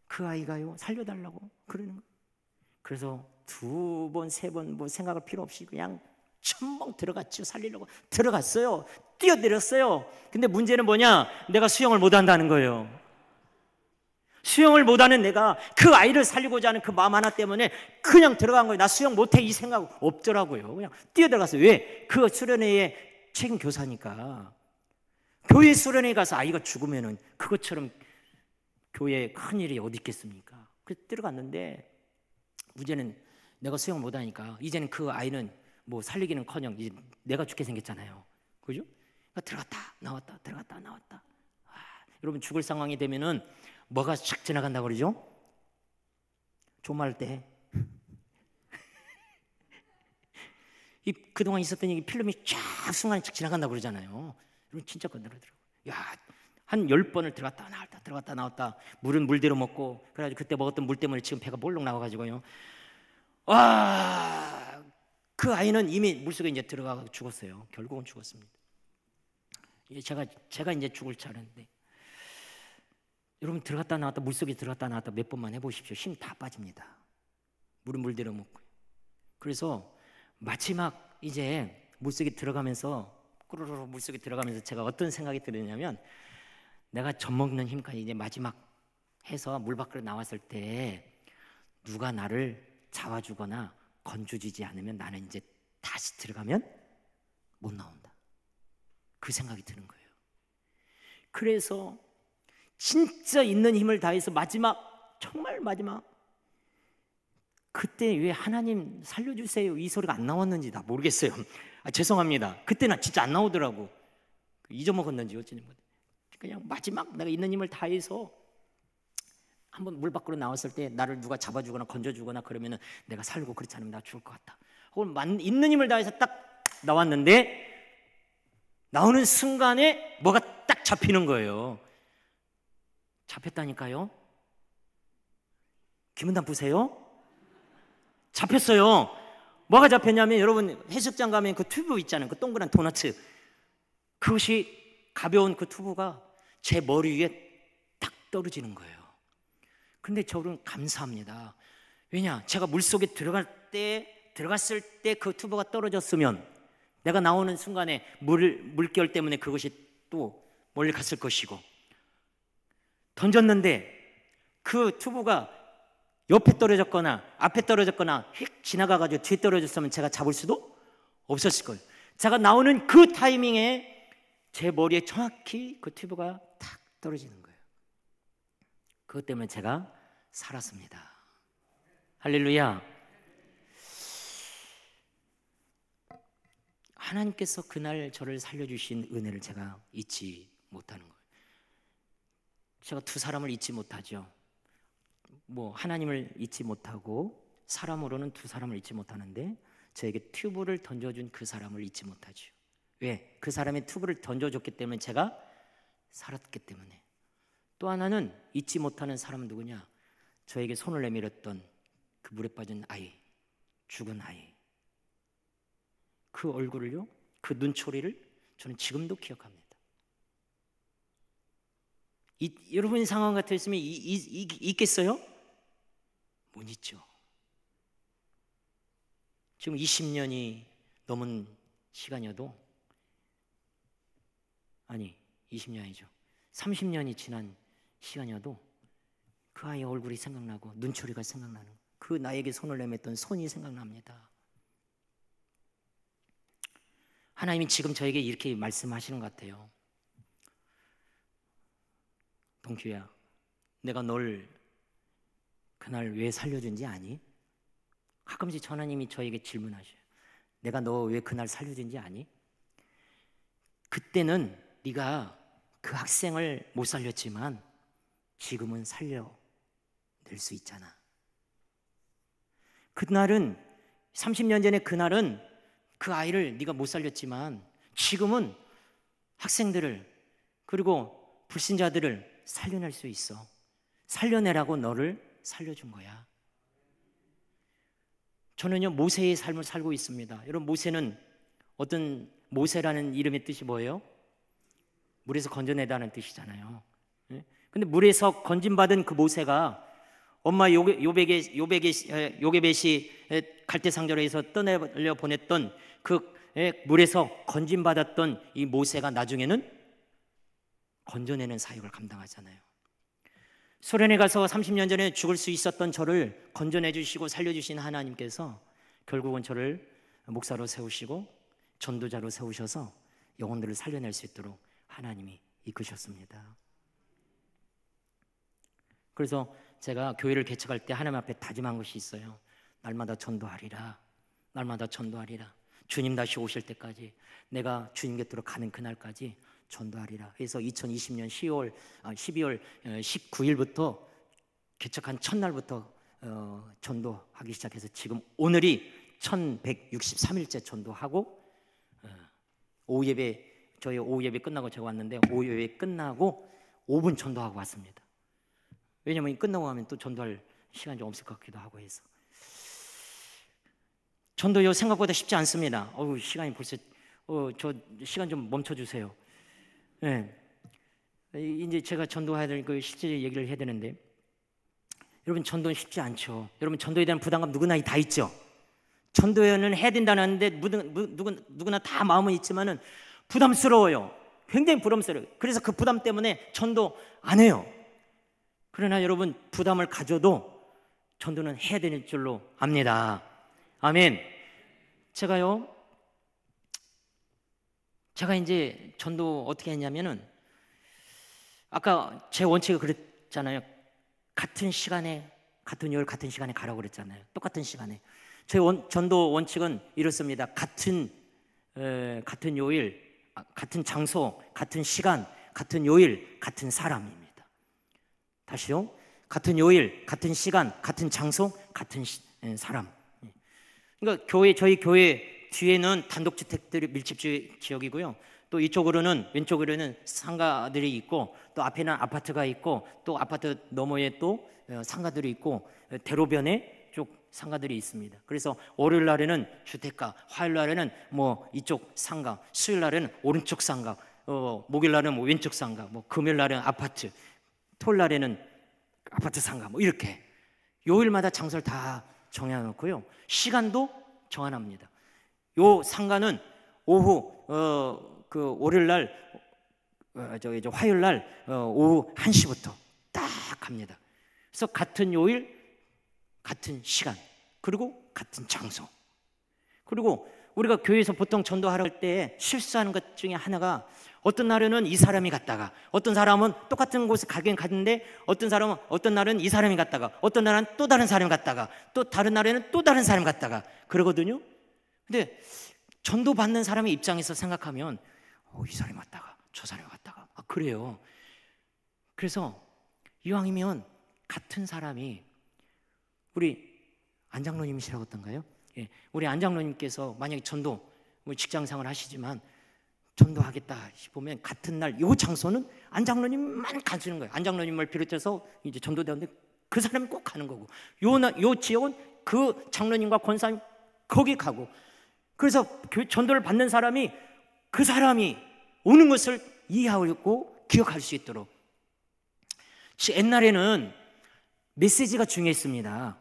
그 아이가요, 살려달라고 그러는 거예요. 그래서 2번, 3번 뭐 생각할 필요 없이 그냥 첨벙 들어갔죠. 살리려고 들어갔어요. 뛰어내렸어요. 근데 문제는 뭐냐? 내가 수영을 못한다는 거예요. 수영을 못하는 내가 그 아이를 살리고자 하는 그 마음 하나 때문에 그냥 들어간 거예요. 나 수영 못해 이 생각 없더라고요. 그냥 뛰어들어갔어요. 왜? 그 수련회의 책임 교사니까. 교회 수련회에 가서 아이가 죽으면은 그것처럼 교회에 큰일이 어디 있겠습니까? 그래서 들어갔는데 문제는 내가 수영 못하니까 이제는 그 아이는 뭐 살리기는커녕 이제 내가 죽게 생겼잖아요. 그죠? 그러니까 들어갔다 나왔다 들어갔다 나왔다. 여러분, 죽을 상황이 되면은 뭐가 샥 지나간다고 그러죠? 조마할 때 그동안 있었던 얘기 필름이 쫙 순간에 쫙 지나간다고 그러잖아요. 여러분, 진짜 건드리더라고요. 야, 한 10번을 들어갔다 나왔다 들어갔다 나왔다. 물은 물대로 먹고, 그래가지고 그때 먹었던 물 때문에 지금 배가 볼록 나와가지고요. 와, 그 아이는 이미 물속에 이제 들어가 죽었어요. 결국은 죽었습니다. 제가 이제 죽을 차례인데, 여러분, 들어갔다 나왔다 물속에 들어갔다 나왔다 몇 번만 해보십시오. 힘 다 빠집니다. 물은 물대로 먹고요. 그래서 마지막 이제 물속에 들어가면서 꾸르르 물속에 들어가면서 제가 어떤 생각이 들었냐면, 내가 젖먹는 힘까지 이제 마지막 해서 물 밖으로 나왔을 때 누가 나를 잡아주거나 건져주지 않으면 나는 이제 다시 들어가면 못 나온다. 그 생각이 드는 거예요. 그래서 진짜 있는 힘을 다해서 마지막, 정말 마지막, 그때 왜 하나님 살려주세요 이 소리가 안 나왔는지 나 모르겠어요. 죄송합니다. 그때는 진짜 안 나오더라고. 잊어먹었는지 어쩌니. 그냥 마지막 내가 있는 힘을 다해서 한번 물 밖으로 나왔을 때 나를 누가 잡아주거나 건져주거나 그러면은 내가 살고, 그렇지 않으면 나 죽을 것 같다. 혹은 있는 힘을 다해서 딱 나왔는데 나오는 순간에 뭐가 딱 잡히는 거예요. 잡혔다니까요. 기분단 보세요. 잡혔어요. 뭐가 잡혔냐면, 여러분, 해수욕장 가면 그 튜브 있잖아요. 그 동그란 도너츠. 그것이 가벼운 그 튜브가 제 머리 위에 딱 떨어지는 거예요. 근데 저는 감사합니다. 왜냐? 제가 물속에 들어갔을 때 그 튜브가 떨어졌으면 내가 나오는 순간에 물결 때문에 그것이 또 멀리 갔을 것이고, 던졌는데 그 튜브가 옆에 떨어졌거나 앞에 떨어졌거나 휙 지나가가지고 뒤에 떨어졌으면 제가 잡을 수도 없었을 거예요. 제가 나오는 그 타이밍에 제 머리에 정확히 그 튜브가 탁 떨어지는 거예요. 그것 때문에 제가 살았습니다. 할렐루야. 하나님께서 그날 저를 살려주신 은혜를 제가 잊지 못하는 거예요. 제가 2사람을 잊지 못하죠. 뭐 하나님을 잊지 못하고 사람으로는 2사람을 잊지 못하는데, 저에게 튜브를 던져준 그 사람을 잊지 못하죠. 왜? 그 사람이 튜브를 던져줬기 때문에 제가 살았기 때문에. 또 하나는 잊지 못하는 사람은 누구냐? 저에게 손을 내밀었던 그 물에 빠진 아이, 죽은 아이, 그 얼굴을요, 그 눈초리를 저는 지금도 기억합니다. 여러분 상황 같았으면 있겠어요? 못 잊죠. 지금 20년이 넘은 시간이어도, 아니 20년이 아니죠, 30년이 지난 시간이어도 그 아이의 얼굴이 생각나고 눈초리가 생각나는, 그 나에게 손을 내밀었던 손이 생각납니다. 하나님이 지금 저에게 이렇게 말씀하시는 것 같아요. 동규야, 내가 널 그날 왜 살려준지 아니? 가끔씩 하나님이 저에게 질문하셔요. 내가 너 왜 그날 살려준지 아니? 그때는 네가 그 학생을 못 살렸지만 지금은 살려낼 수 있잖아. 그날은, 30년 전에 그날은 그 아이를 네가 못 살렸지만 지금은 학생들을, 그리고 불신자들을 살려낼 수 있어. 살려내라고 너를 살려준 거야. 저는요 모세의 삶을 살고 있습니다. 여러분, 모세는 어떤, 모세라는 이름의 뜻이 뭐예요? 물에서 건져내다는 뜻이잖아요. 근데 물에서 건진받은 그 모세가 엄마 요베벳이 갈대상자로에서 떠내려 보냈던 그 물에서 건진받았던 이 모세가 나중에는 건져내는 사역을 감당하잖아요. 소련에 가서 30년 전에 죽을 수 있었던 저를 건져내 주시고 살려주신 하나님께서 결국은 저를 목사로 세우시고 전도자로 세우셔서 영혼들을 살려낼 수 있도록 하나님이 이끄셨습니다. 그래서 제가 교회를 개척할 때 하나님 앞에 다짐한 것이 있어요. 날마다 전도하리라. 날마다 전도하리라. 주님 다시 오실 때까지, 내가 주님 곁으로 가는 그날까지 전도하리라. 그래서 2020년 12월 19일부터 개척한 첫날부터 전도하기 시작해서 지금 오늘이 1163일째 전도하고, 오후 예배, 저희 오후 예배 끝나고 제가 왔는데 오후 예배 끝나고 5분 전도하고 왔습니다. 왜냐면 끝나고 하면 또 전도할 시간이 좀 없을 것 같기도 하고 해서. 전도요 생각보다 쉽지 않습니다. 시간이 벌써 저 시간 좀 멈춰주세요. 네. 이제 제가 전도해야 될 그 실제 얘기를 해야 되는데, 여러분 전도는 쉽지 않죠. 여러분 전도에 대한 부담감 누구나 다 있죠. 전도는 해야 된다는데 누구나 다 마음은 있지만은 부담스러워요. 굉장히 부담스러워요. 그래서 그 부담 때문에 전도 안 해요. 그러나 여러분, 부담을 가져도 전도는 해야 되는 줄로 압니다. 아멘. 제가 이제 전도 어떻게 했냐면은, 아까 제 원칙이 그랬잖아요. 같은 시간에, 같은 요일, 같은 시간에 가라고 그랬잖아요. 똑같은 시간에. 저희 전도 원칙은 이렇습니다. 같은 요일, 같은 장소, 같은 시간, 같은 요일, 같은 사람입니다. 다시요. 같은 요일, 같은 시간, 같은 장소, 같은 사람. 그러니까 저희 교회 뒤에는 단독주택들이 밀집 지역이고요. 또 이쪽으로는, 왼쪽으로는 상가들이 있고, 또 앞에는 아파트가 있고, 또 아파트 너머에 또 상가들이 있고, 대로변에 쪽 상가들이 있습니다. 그래서 월요일 날에는 주택가, 화요일 날에는 뭐 이쪽 상가, 수요일 날에는 오른쪽 상가, 목요일 날에는 뭐 왼쪽 상가, 뭐 금요일 날에는 아파트, 토요일 날에는 아파트 상가, 뭐 이렇게 요일마다 장소를 다 정해놓고요. 시간도 정해납니다. 요 상가는 오후 그 월요일 날 화요일 날 오후 1시부터 딱 갑니다. 그래서 같은 요일, 같은 시간, 그리고 같은 장소. 그리고 우리가 교회에서 보통 전도하러 갈 때 실수하는 것 중에 하나가, 어떤 날에는 이 사람이 갔다가, 어떤 사람은 똑같은 곳에 가긴 갔는데, 어떤 사람은 어떤 날은 이 사람이 갔다가, 어떤 날은 또 다른 사람이 갔다가, 또 다른 날에는 또 다른 사람이 갔다가 그러거든요. 근데 전도 받는 사람의 입장에서 생각하면 이 사람이 왔다가 저 사람이 갔다가 그래요. 그래서 이왕이면 같은 사람이, 우리 안장로님이시라고 했던가요? 예, 우리 안장로님께서 만약에 전도 직장생활 하시지만 전도하겠다 싶으면 같은 날 이 장소는 안장로님만 가시는 거예요. 안장로님을 비롯해서 이제 전도대원들 그 사람이 꼭 가는 거고, 요 지역은 그 장로님과 권사님 거기 가고. 그래서 전도를 받는 사람이 그 사람이 오는 것을 이해하고 기억할 수 있도록. 옛날에는 메시지가 중요했습니다.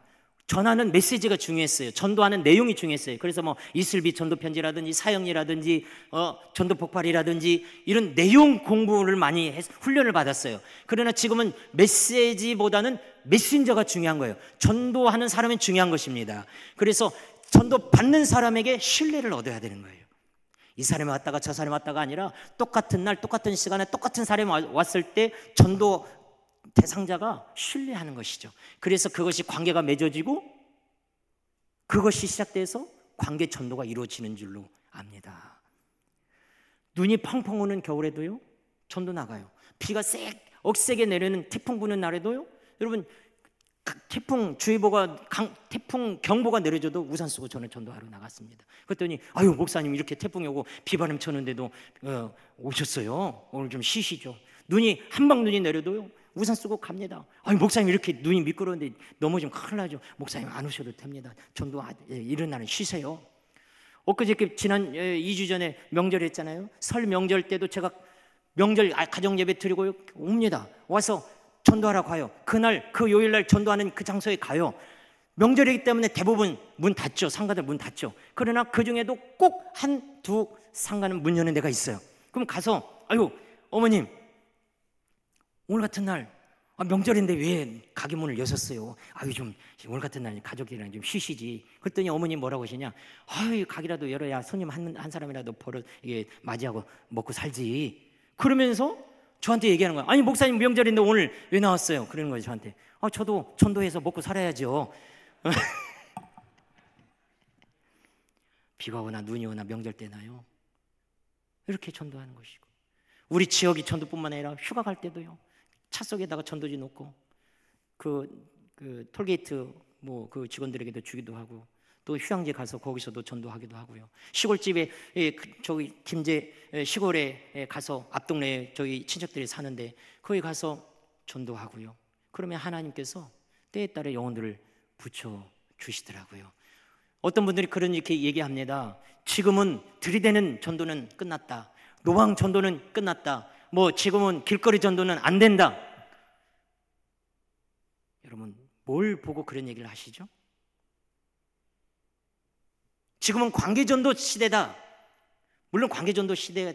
전하는 메시지가 중요했어요. 전도하는 내용이 중요했어요. 그래서 뭐 이슬비 전도 편지라든지 사형이라든지 전도 폭발이라든지 이런 내용 공부를 많이 훈련을 받았어요. 그러나 지금은 메시지보다는 메신저가 중요한 거예요. 전도하는 사람이 중요한 것입니다. 그래서 전도 받는 사람에게 신뢰를 얻어야 되는 거예요. 이 사람이 왔다가 저 사람이 왔다가 아니라 똑같은 날 똑같은 시간에 똑같은 사람이 왔을 때 전도 대상자가 신뢰하는 것이죠. 그래서 그것이 관계가 맺어지고 그것이 시작돼서 관계 전도가 이루어지는 줄로 압니다. 눈이 펑펑 오는 겨울에도요 전도 나가요. 비가 억세게 내리는 태풍 부는 날에도요, 여러분 태풍 주의보가 태풍 경보가 내려져도 우산 쓰고 저는 전도하러 나갔습니다. 그랬더니 아유 목사님 이렇게 태풍이 오고 비바람 쳤는데도 오셨어요. 오늘 좀 쉬시죠. 한방 눈이 내려도요 우산 쓰고 갑니다. 아니 목사님 이렇게 눈이 미끄러운데 넘어지면 큰일 나죠. 목사님 안 오셔도 됩니다. 전도 이런 날은 쉬세요. 엊그저께 지난 2주 전에 명절 했잖아요. 설 명절 때도 제가 명절 가정 예배 드리고 옵니다. 와서 전도하러 가요. 그날 그 요일날 전도하는 그 장소에 가요. 명절이기 때문에 대부분 문 닫죠. 상가들 문 닫죠. 그러나 그 중에도 꼭 한두 상가는 문 여는 데가 있어요. 그럼 가서 아유 어머님 오늘 같은 날 명절인데 왜 가게 문을 여셨어요? 아유 좀 오늘 같은 날 가족들이랑 좀 쉬시지. 그랬더니 어머님 뭐라고 하시냐? 아유 가게라도 열어야 손님 한 사람이라도 버릇 이게 맞이하고 먹고 살지. 그러면서 저한테 얘기하는 거예요. 아니 목사님 명절인데 오늘 왜 나왔어요? 그러는 거예요 저한테. 저도 전도해서 먹고 살아야죠. 비가 오나 눈이 오나 명절 때나요. 이렇게 전도하는 것이고, 우리 지역이 전도뿐만 아니라 휴가 갈 때도요. 차 속에다가 전도지 놓고 그 톨게이트 뭐 그 직원들에게도 주기도 하고, 또 휴양지 가서 거기서도 전도하기도 하고요. 시골집에 저기 김제 시골에 가서 앞동네에 저희 친척들이 사는데 거기 가서 전도하고요. 그러면 하나님께서 때에 따라 영혼들을 붙여 주시더라고요. 어떤 분들이 이렇게 얘기합니다. 지금은 들이대는 전도는 끝났다. 노방 전도는 끝났다. 뭐 지금은 길거리 전도는 안 된다. 여러분 뭘 보고 그런 얘기를 하시죠? 지금은 관계전도 시대다. 물론 관계전도 시대가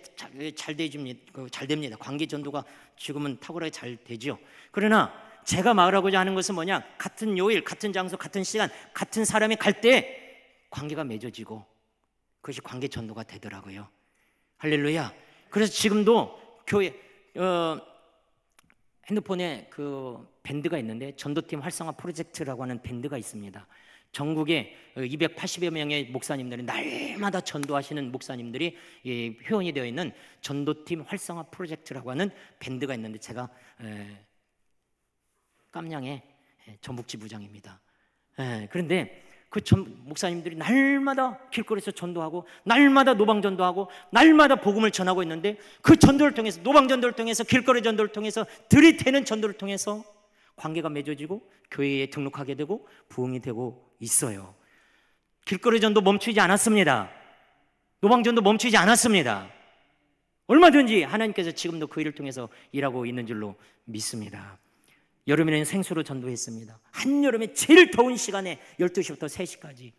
잘 됩니다. 관계전도가 지금은 탁월하게 잘 되죠. 그러나 제가 말하고자 하는 것은 뭐냐? 같은 요일, 같은 장소, 같은 시간, 같은 사람이 갈 때 관계가 맺어지고 그것이 관계전도가 되더라고요. 할렐루야. 그래서 지금도 교회 핸드폰에 그 밴드가 있는데 전도팀 활성화 프로젝트라고 하는 밴드가 있습니다. 전국에 280여 명의 목사님들이 날마다 전도하시는 목사님들이 회원이 되어 있는 전도팀 활성화 프로젝트라고 하는 밴드가 있는데 제가 깜냥의 전북지 부장입니다. 그런데 그 목사님들이 날마다 길거리에서 전도하고 날마다 노방 전도하고 날마다 복음을 전하고 있는데 그 전도를 통해서, 노방 전도를 통해서, 길거리 전도를 통해서, 들이대는 전도를 통해서 관계가 맺어지고 교회에 등록하게 되고 부흥이 되고 있어요. 길거리 전도 멈추지 않았습니다. 노방 전도 멈추지 않았습니다. 얼마든지 하나님께서 지금도 그 일을 통해서 일하고 있는 줄로 믿습니다. 여름에는 생수로 전도했습니다. 한여름에 제일 더운 시간에 12시부터 3시까지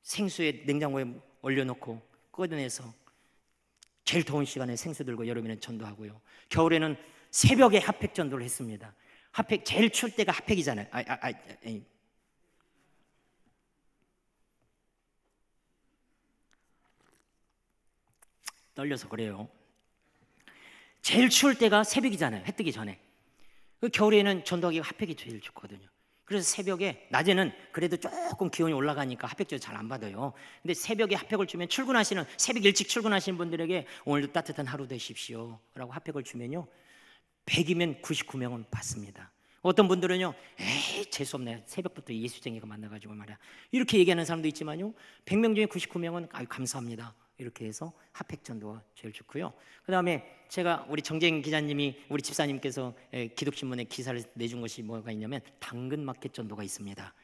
생수에 냉장고에 얼려놓고 꺼내서 제일 더운 시간에 생수 들고 여름에는 전도하고요. 겨울에는 새벽에 핫팩 전도를 했습니다. 핫팩 제일 추울 때가 핫팩이잖아요. 떨려서 그래요. 제일 추울 때가 새벽이잖아요. 해 뜨기 전에. 겨울에는 전도하기가 핫팩이 제일 좋거든요. 그래서 새벽에, 낮에는 그래도 조금 기온이 올라가니까 핫팩 잘 안 받아요. 근데 새벽에 핫팩을 주면 새벽 일찍 출근하시는 분들에게 오늘도 따뜻한 하루 되십시오 라고 핫팩을 주면요 100이면 99명은 받습니다. 어떤 분들은요 에이 재수없네, 새벽부터 예수쟁이가 만나가지고 말이야, 이렇게 얘기하는 사람도 있지만요 100명 중에 99명은 아유 감사합니다 이렇게 해서 핫팩 전도가 제일 좋고요. 그 다음에 제가 우리 정재인 기자님이, 우리 집사님께서 기독신문에 기사를 내준 것이 뭐가 있냐면 당근마켓 전도가 있습니다.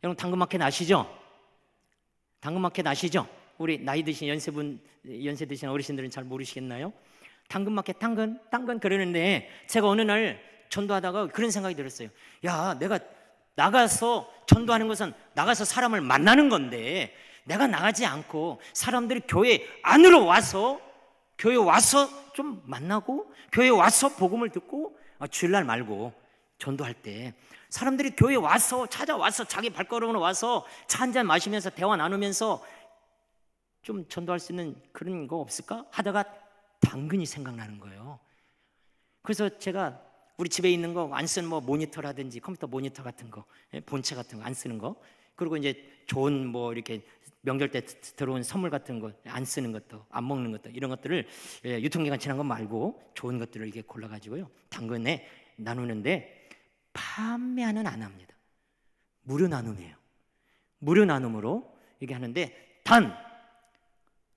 여러분 당근마켓 아시죠? 당근마켓 아시죠? 우리 나이 드신 연세 드신 어르신들은 잘 모르시겠나요? 당근마켓 당근 그러는데 제가 어느 날 전도하다가 그런 생각이 들었어요. 야, 내가 나가서 전도하는 것은 나가서 사람을 만나는 건데 내가 나가지 않고 사람들이 교회 안으로 와서 좀 만나고 교회에 와서 복음을 듣고 주일날 말고 전도할 때 사람들이 교회에 와서 찾아와서 자기 발걸음으로 와서 차 한잔 마시면서 대화 나누면서 좀 전도할 수 있는 그런 거 없을까 하다가 당근이 생각나는 거예요. 그래서 제가 우리 집에 있는 거 안 쓰는 뭐 모니터라든지 컴퓨터 모니터 같은 거, 본체 같은 거 안 쓰는 거, 그리고 이제 좋은 뭐 이렇게 명절 때 들어온 선물 같은 거 안 쓰는 것도, 안 먹는 것도, 이런 것들을 유통기간 지난 거 말고 좋은 것들을 이렇게 골라가지고요 당근에 나누는데 판매는 안 합니다. 무료 나눔이에요. 무료 나눔으로 이게 하는데 단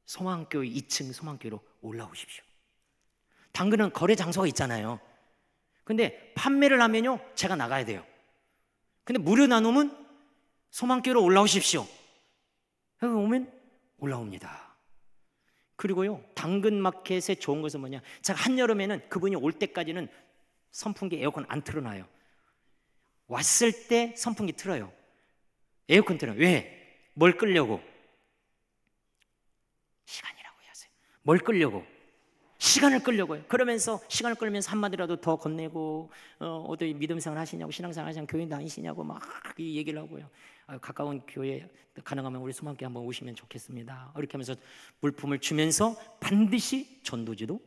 소망교회 2층 소망교회로 올라오십시오. 당근은 거래 장소가 있잖아요. 근데 판매를 하면요 제가 나가야 돼요. 근데 무료 나눔은 소망교회로 올라오십시오. 여기 오면 올라옵니다. 그리고요 당근마켓의 좋은 것은 뭐냐, 제가 한여름에는 그분이 올 때까지는 선풍기 에어컨 안 틀어놔요. 왔을 때 선풍기 틀어요. 에어컨 틀어요. 왜? 뭘 끌려고? 시간이라고 하세요. 뭘 끌려고? 시간을 끌려고요. 그러면서 시간을 끌면서 한마디라도 더 건네고 어디 믿음생활 하시냐고, 신앙생활 하시냐고, 교회 다니시냐고 막 이 얘기를 하고요. 가까운 교회 가능하면 우리 소망교회 한번 오시면 좋겠습니다. 이렇게 하면서 물품을 주면서 반드시 전도지도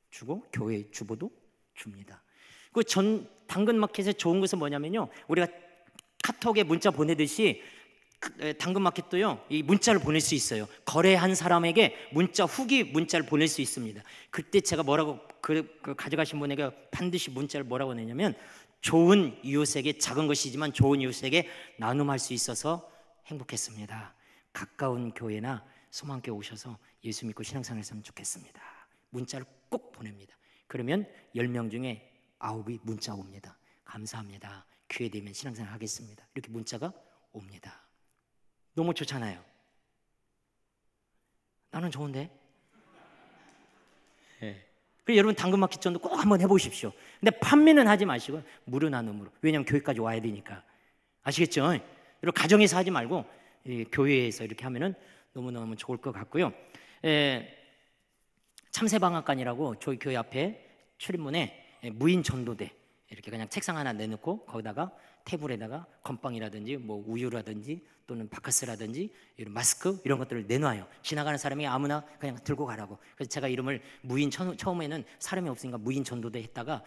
주고 교회 주보도 줍니다. 그 당근마켓의 좋은 것은 뭐냐면요, 우리가 카톡에 문자 보내듯이 당근마켓도요 이 문자를 보낼 수 있어요. 거래한 사람에게 후기 문자를 보낼 수 있습니다. 그때 제가 뭐라고 가져가신 분에게 반드시 문자를 뭐라고 내냐면, 좋은 이웃에게, 작은 것이지만 좋은 이웃에게 나눔할 수 있어서 행복했습니다. 가까운 교회나 소망교회 오셔서 예수 믿고 신앙생활 했으면 좋겠습니다. 문자를 꼭 보냅니다. 그러면 10명 중에 9이 문자 옵니다. 감사합니다. 기회 되면 신앙생활 하겠습니다. 이렇게 문자가 옵니다. 너무 좋잖아요. 나는 좋은데. 네. 그래서 여러분 당근마켓 전도 꼭 한번 해보십시오. 근데 판매는 하지 마시고 무료 나눔으로. 왜냐하면 교회까지 와야 되니까. 아시겠죠? 여러분 가정에서 하지 말고 교회에서 이렇게 하면은 너무너무 좋을 것 같고요. 참새방앗간이라고 저희 교회 앞에 출입문에 무인 전도대 이렇게 그냥 책상 하나 내놓고 거기다가 테이블에다가 건빵이라든지 뭐 우유라든지 또는 바카스라든지 이런 마스크 이런 것들을 내놔요. 지나가는 사람이 아무나 그냥 들고 가라고. 그래서 제가 이름을 처음에는 사람이 없으니까 무인 전도대 했다가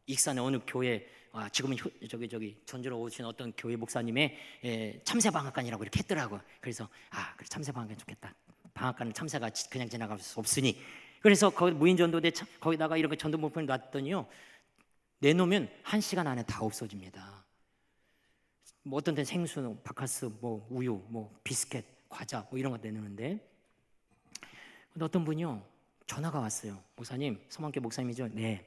익산의 어느 교회, 지금은 저기 전주로 오신 어떤 교회 목사님의 참새방앗간이라고 이렇게 했더라고요. 그래서 그래 참새방앗간 좋겠다. 방앗간은 참새가 그냥 지나갈 수 없으니. 그래서 거기 무인 전도대 거기다가 이렇게 전도 물품을 놨더니요, 내놓으면 1시간 안에 다 없어집니다. 뭐 어떤 데는 생수, 바카스, 뭐 우유, 뭐 비스켓, 과자 뭐 이런 거 내놓는데, 근데 어떤 분이요 전화가 왔어요. 목사님, 소망교회 목사님이죠? 네.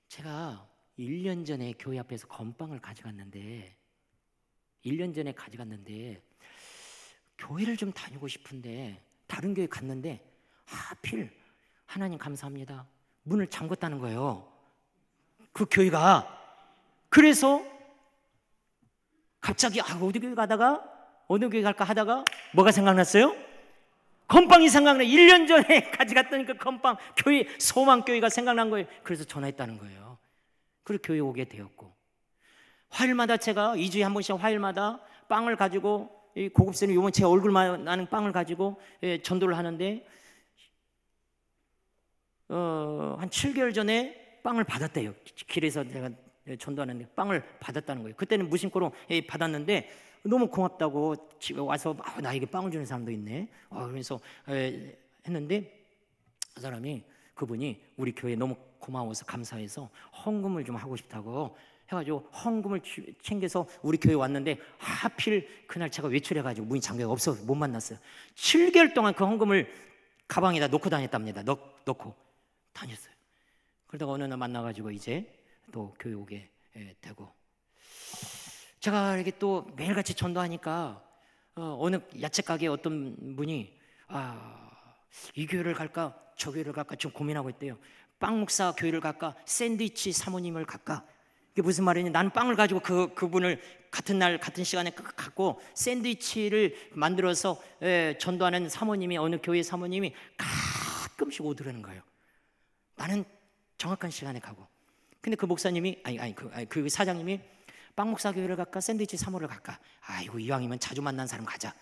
제가 1년 전에 교회 앞에서 건빵을 가져갔는데 1년 전에 가져갔는데 교회를 좀 다니고 싶은데 다른 교회 갔는데 하필 하나님 감사합니다 문을 잠궜다는 거예요, 그 교회가. 그래서 갑자기 어디 교회 가다가 어느 교회 갈까 하다가 뭐가 생각났어요? 건빵이 생각나요. 1년 전에 가져갔더니 그 건빵 교회, 소망교회가 생각난 거예요. 그래서 전화했다는 거예요. 그리고 교회 오게 되었고, 화요일마다 제가 2주에 한 번씩 화요일마다 빵을 가지고 고급스러운 요번 제 얼굴만 나는 빵을 가지고 전도를 하는데 한 7개월 전에 빵을 받았대요. 길에서 제가 전도하는데 빵을 받았다는 거예요. 그때는 무심코로 받았는데 너무 고맙다고 집에 와서 나에게 빵을 주는 사람도 있네. 그래서 했는데 그분이 우리 교회 너무 고마워서 감사해서 헌금을 좀 하고 싶다고 해가지고 헌금을 챙겨서 우리 교회 왔는데 하필 그날 제가 외출해가지고 문이 잠겨서 없어서 못 만났어요. 7개월 동안 그 헌금을 가방에다 놓고 다녔답니다. 넣고 다녔어요. 그러다가 어느 날 만나가지고 이제 또 교회 오게 되고, 제가 이렇게 또 매일같이 전도하니까 어느 야채 가게 어떤 분이 이 교회를 갈까 저 교회를 갈까 지금 고민하고 있대요. 빵 목사 교회를 갈까 샌드위치 사모님을 갈까. 이게 무슨 말이냐, 나는 빵을 가지고 그분을 같은 날 같은 시간에 갖고 샌드위치를 만들어서 전도하는 사모님이, 어느 교회 사모님이 가끔씩 오더라는 거예요. 나는 정확한 시간에 가고. 근데 그 목사님이 그 사장님이 빵 목사 교회를 갈까 샌드위치 사모를 갈까. 아이고 이왕이면 자주 만난 사람 가자.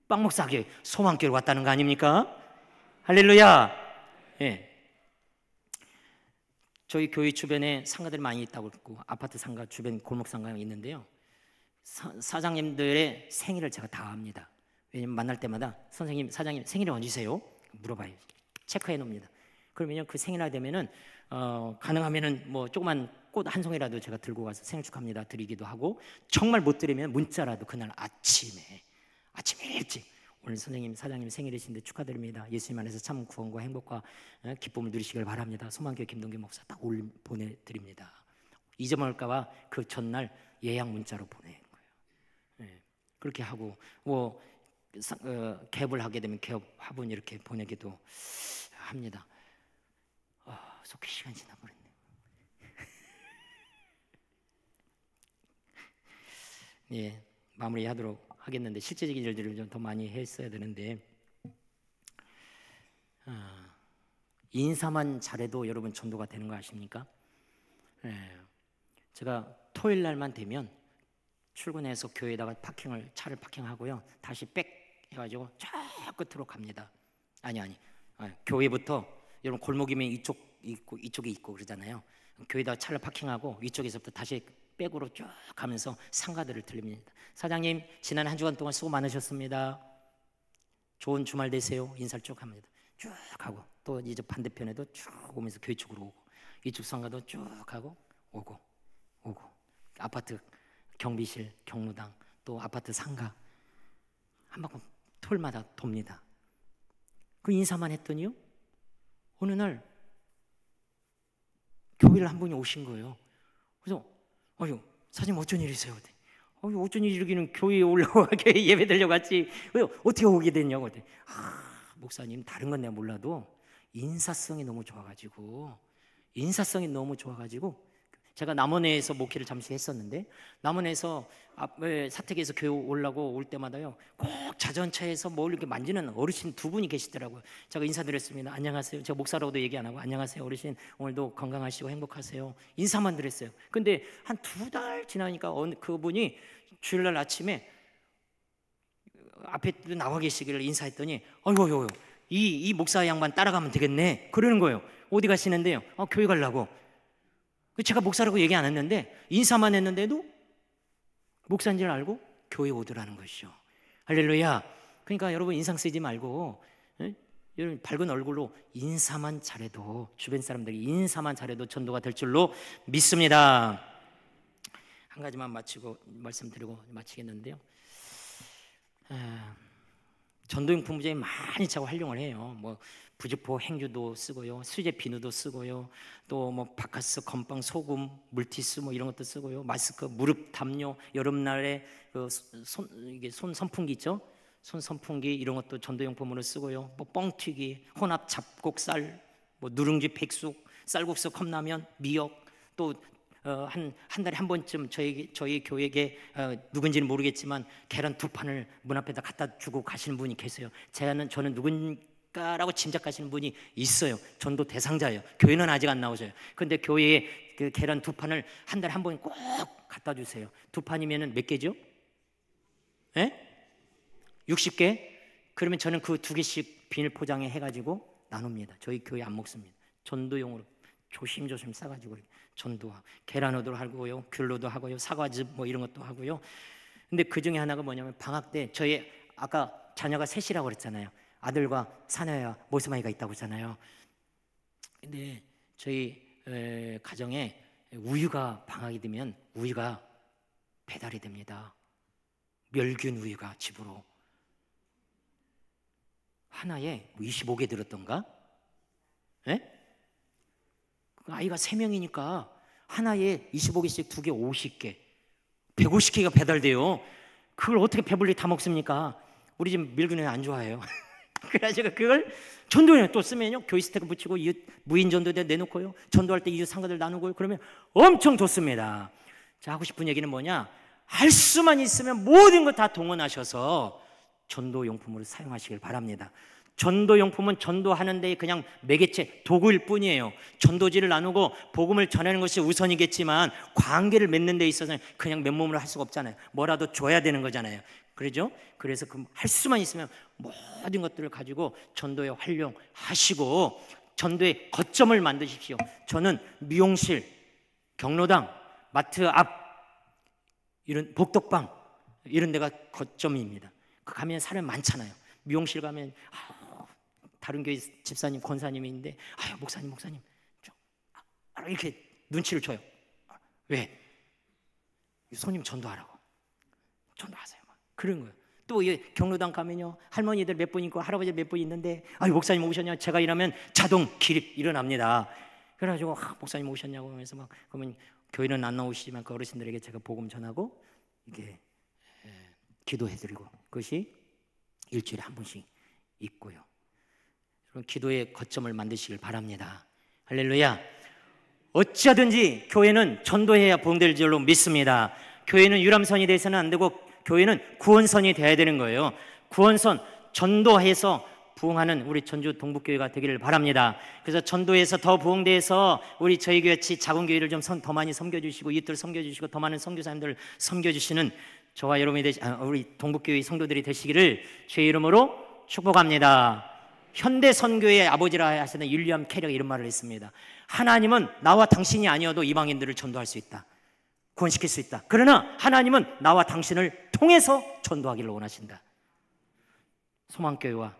빵 목사 교회, 소망교회로 왔다는 거 아닙니까? 할렐루야. 예. 저희 교회 주변에 상가들이 많이 있다고 그랬고, 아파트 상가 주변 골목 상가가 있는데요, 사장님들의 생일을 제가 다 압니다. 왜냐면 만날 때마다 선생님, 사장님 생일이 언제세요? 물어봐요. 체크해 놓습니다. 그러면요 그 생일날 되면은 가능하면은 뭐 조그만 꽃 한 송이라도 제가 들고 가서 생일 축하합니다 드리기도 하고, 정말 못 드리면 문자라도 그날 아침에 일찍 오늘 선생님, 사장님 생일이신데 축하드립니다. 예수님 안에서 참 구원과 행복과 기쁨을 누리시길 바랍니다. 소망교회 김동규 목사 딱 보내드립니다. 잊어먹을까봐 그 전날 예약 문자로 보낸 거예요. 네. 그렇게 하고 뭐 개업을 하게 되면 개업 화분 이렇게 보내기도 합니다. 속히 시간 지나버렸네요. 예, 마무리하도록 하겠는데 실제적인 일들을 좀 더 많이 했어야 되는데 인사만 잘해도 여러분 전도가 되는 거 아십니까? 예, 제가 토요일 날만 되면 출근해서 교회에다가 차를 파킹하고요, 다시 백 해가지고 저 끝으로 갑니다. 교회부터 여러분 골목이면 이쪽에 있고 그러잖아요. 교회에다가 차를 파킹하고 위쪽에서부터 다시 백으로 쭉 가면서 상가들을 들립니다. 사장님, 지난 한 주간 동안 수고 많으셨습니다. 좋은 주말 되세요. 인사를 쭉 합니다. 쭉 하고 또 이제 반대편에도 쭉 오면서 교회 쪽으로 오고 이쪽 상가도 쭉 하고 오고 아파트 경비실, 경로당, 또 아파트 상가 한 바퀴 토요일마다 돕니다. 그 인사만 했더니요, 어느 날 교회를 한 분이 오신 거예요. 그래서 사장님 어쩐 일이세요? 어쩐 일이기는 교회에 올라와 교회 예배 드리려고 왔지. 어떻게 오게 됐냐고. 목사님, 다른 건 내가 몰라도 인사성이 너무 좋아가지고 제가 남원에서 목회를 잠시 했었는데, 남원에서 사택에서 교회 올라고 올 때마다요, 꼭 자전차에서 뭘 이렇게 만지는 어르신 두 분이 계시더라고요. 제가 인사드렸습니다. 안녕하세요. 제가 목사라고도 얘기 안 하고 안녕하세요 어르신, 오늘도 건강하시고 행복하세요, 인사만 드렸어요. 근데 한 2달 지나니까 그분이 주일날 아침에 앞에 나와 계시기를 인사했더니 아이고 이 목사 양반 따라가면 되겠네 그러는 거예요. 어디 가시는데요? 교회 가려고. 제가 목사라고 얘기 안 했는데 인사만 했는데도 목사인 줄 알고 교회 오더라는 것이죠. 할렐루야. 그러니까 여러분, 인상 쓰지 말고 여러분 밝은 얼굴로 인사만 잘해도, 주변 사람들이 인사만 잘해도 전도가 될 줄로 믿습니다. 한 가지만 말씀드리고 마치겠는데요, 전도용품 무지하게 많이 차고 활용을 해요. 뭐 부직포 행주도 쓰고요, 수제 비누도 쓰고요, 또 뭐 바카스, 건빵, 소금, 물티슈 뭐 이런 것도 쓰고요, 마스크, 무릎 담요, 여름날에 이게 손 선풍기 있죠? 손 선풍기 이런 것도 전도용품으로 쓰고요. 뭐 뻥튀기, 혼합 잡곡살, 뭐 누룽지, 백숙, 쌀국수, 컵라면, 미역, 또 한 달에 한 번쯤 저희 교회에 누군지는 모르겠지만 계란 2판을 문 앞에다 갖다 주고 가시는 분이 계세요. 저는 누군가라고 짐작하시는 분이 있어요. 전도 대상자예요. 교회는 아직 안 나오셔요. 근데 교회에 그 계란 2판을 한 달에 한 번 꼭 갖다 주세요. 2판이면 몇 개죠? 60개? 그러면 저는 그 2개씩 비닐 포장해 해가지고 나눕니다. 저희 교회 안 먹습니다. 전도용으로 조심조심 싸가지고 전도하고, 계란호도 하고요, 귤로도 하고요, 사과즙 뭐 이런 것도 하고요. 근데 그 중에 하나가 뭐냐면, 방학 때 저희 아까 자녀가 셋이라고 그랬잖아요. 아들과 사내와 모스마이가 있다고 했잖아요. 근데 저희 가정에 우유가 방학이 되면 우유가 배달이 됩니다. 멸균 우유가 집으로 하나에 25개 들었던가? 아이가 3명이니까 하나에 25개씩 2개 50개 150개가 배달돼요. 그걸 어떻게 배불리 다 먹습니까? 우리 집 밀근에 안 좋아해요. 그래가지고 그걸 전도에 또 쓰면요, 교회 스티커 붙이고 무인 전도대 내놓고요, 전도할 때 이웃 상가들 나누고 그러면 엄청 좋습니다. 자, 하고 싶은 얘기는 뭐냐, 할 수만 있으면 모든 거 다 동원하셔서 전도용품으로 사용하시길 바랍니다. 전도용품은 전도하는 데 그냥 매개체, 도구일 뿐이에요. 전도지를 나누고 복음을 전하는 것이 우선이겠지만 관계를 맺는 데 있어서는 그냥 맨몸으로 할 수가 없잖아요. 뭐라도 줘야 되는 거잖아요. 그러죠? 그래서 할 수만 있으면 모든 것들을 가지고 전도에 활용하시고 전도의 거점을 만드십시오. 저는 미용실, 경로당, 마트 앞, 이런 복덕방 이런 데가 거점입니다. 가면 사람이 많잖아요. 미용실 가면 다른 교회 집사님, 권사님인데 목사님 이렇게 눈치를 줘요. 왜? 손님 전도하라고. 전도하세요. 그런 거예요. 또 경로당 가면요, 할머니들 몇 분 있고 할아버지 몇 분 있는데, 아유 목사님 오셨냐? 제가 이러면 자동 기립 일어납니다. 그래가지고 목사님 오셨냐고 하면서 막, 그러면 교회는 안 나오시지만 그 어르신들에게 제가 복음 전하고 이게 기도해드리고, 그것이 일주일에 한 번씩 있고요. 그럼 기도의 거점을 만드시길 바랍니다. 할렐루야. 어찌하든지 교회는 전도해야 부흥될 줄로 믿습니다. 교회는 유람선이 돼서는 안 되고 교회는 구원선이 돼야 되는 거예요. 구원선, 전도해서 부흥하는 우리 전주 동북교회가 되기를 바랍니다. 그래서 전도해서 더 부흥돼서 우리 저희 교회같이 작은 교회를 좀 더 많이 섬겨주시고 이웃들 섬겨주시고 더 많은 선교사님들 섬겨주시는 저와 여러분이 우리 동북교회 성도들이 되시기를 주의 이름으로 축복합니다. 현대 선교의 아버지라 하시는 윌리엄 캐리가 이런 말을 했습니다. 하나님은 나와 당신이 아니어도 이방인들을 전도할 수 있다, 구원시킬 수 있다. 그러나 하나님은 나와 당신을 통해서 전도하기를 원하신다. 소망교회와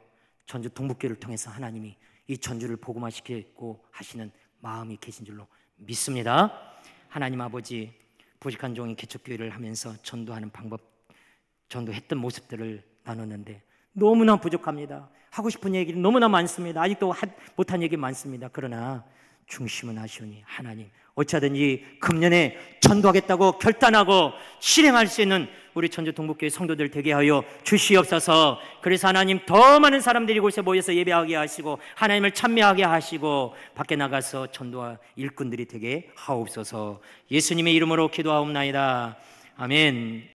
전주 동북교회를 통해서 하나님이 이 전주를 복음화시키고 하시는 마음이 계신 줄로 믿습니다. 하나님 아버지, 부족한 종이 개척교회를 하면서 전도하는 방법, 전도했던 모습들을 나눴는데 너무나 부족합니다. 하고 싶은 얘기는 너무나 많습니다. 아직도 못한 얘기 많습니다. 그러나 중심은 하시오니 하나님, 어찌하든지 금년에 전도하겠다고 결단하고 실행할 수 있는 우리 전주 동북교회 성도들 되게 하여 주시옵소서. 그래서 하나님, 더 많은 사람들이 이곳에 모여서 예배하게 하시고 하나님을 찬미하게 하시고 밖에 나가서 전도와 일꾼들이 되게 하옵소서. 예수님의 이름으로 기도하옵나이다. 아멘.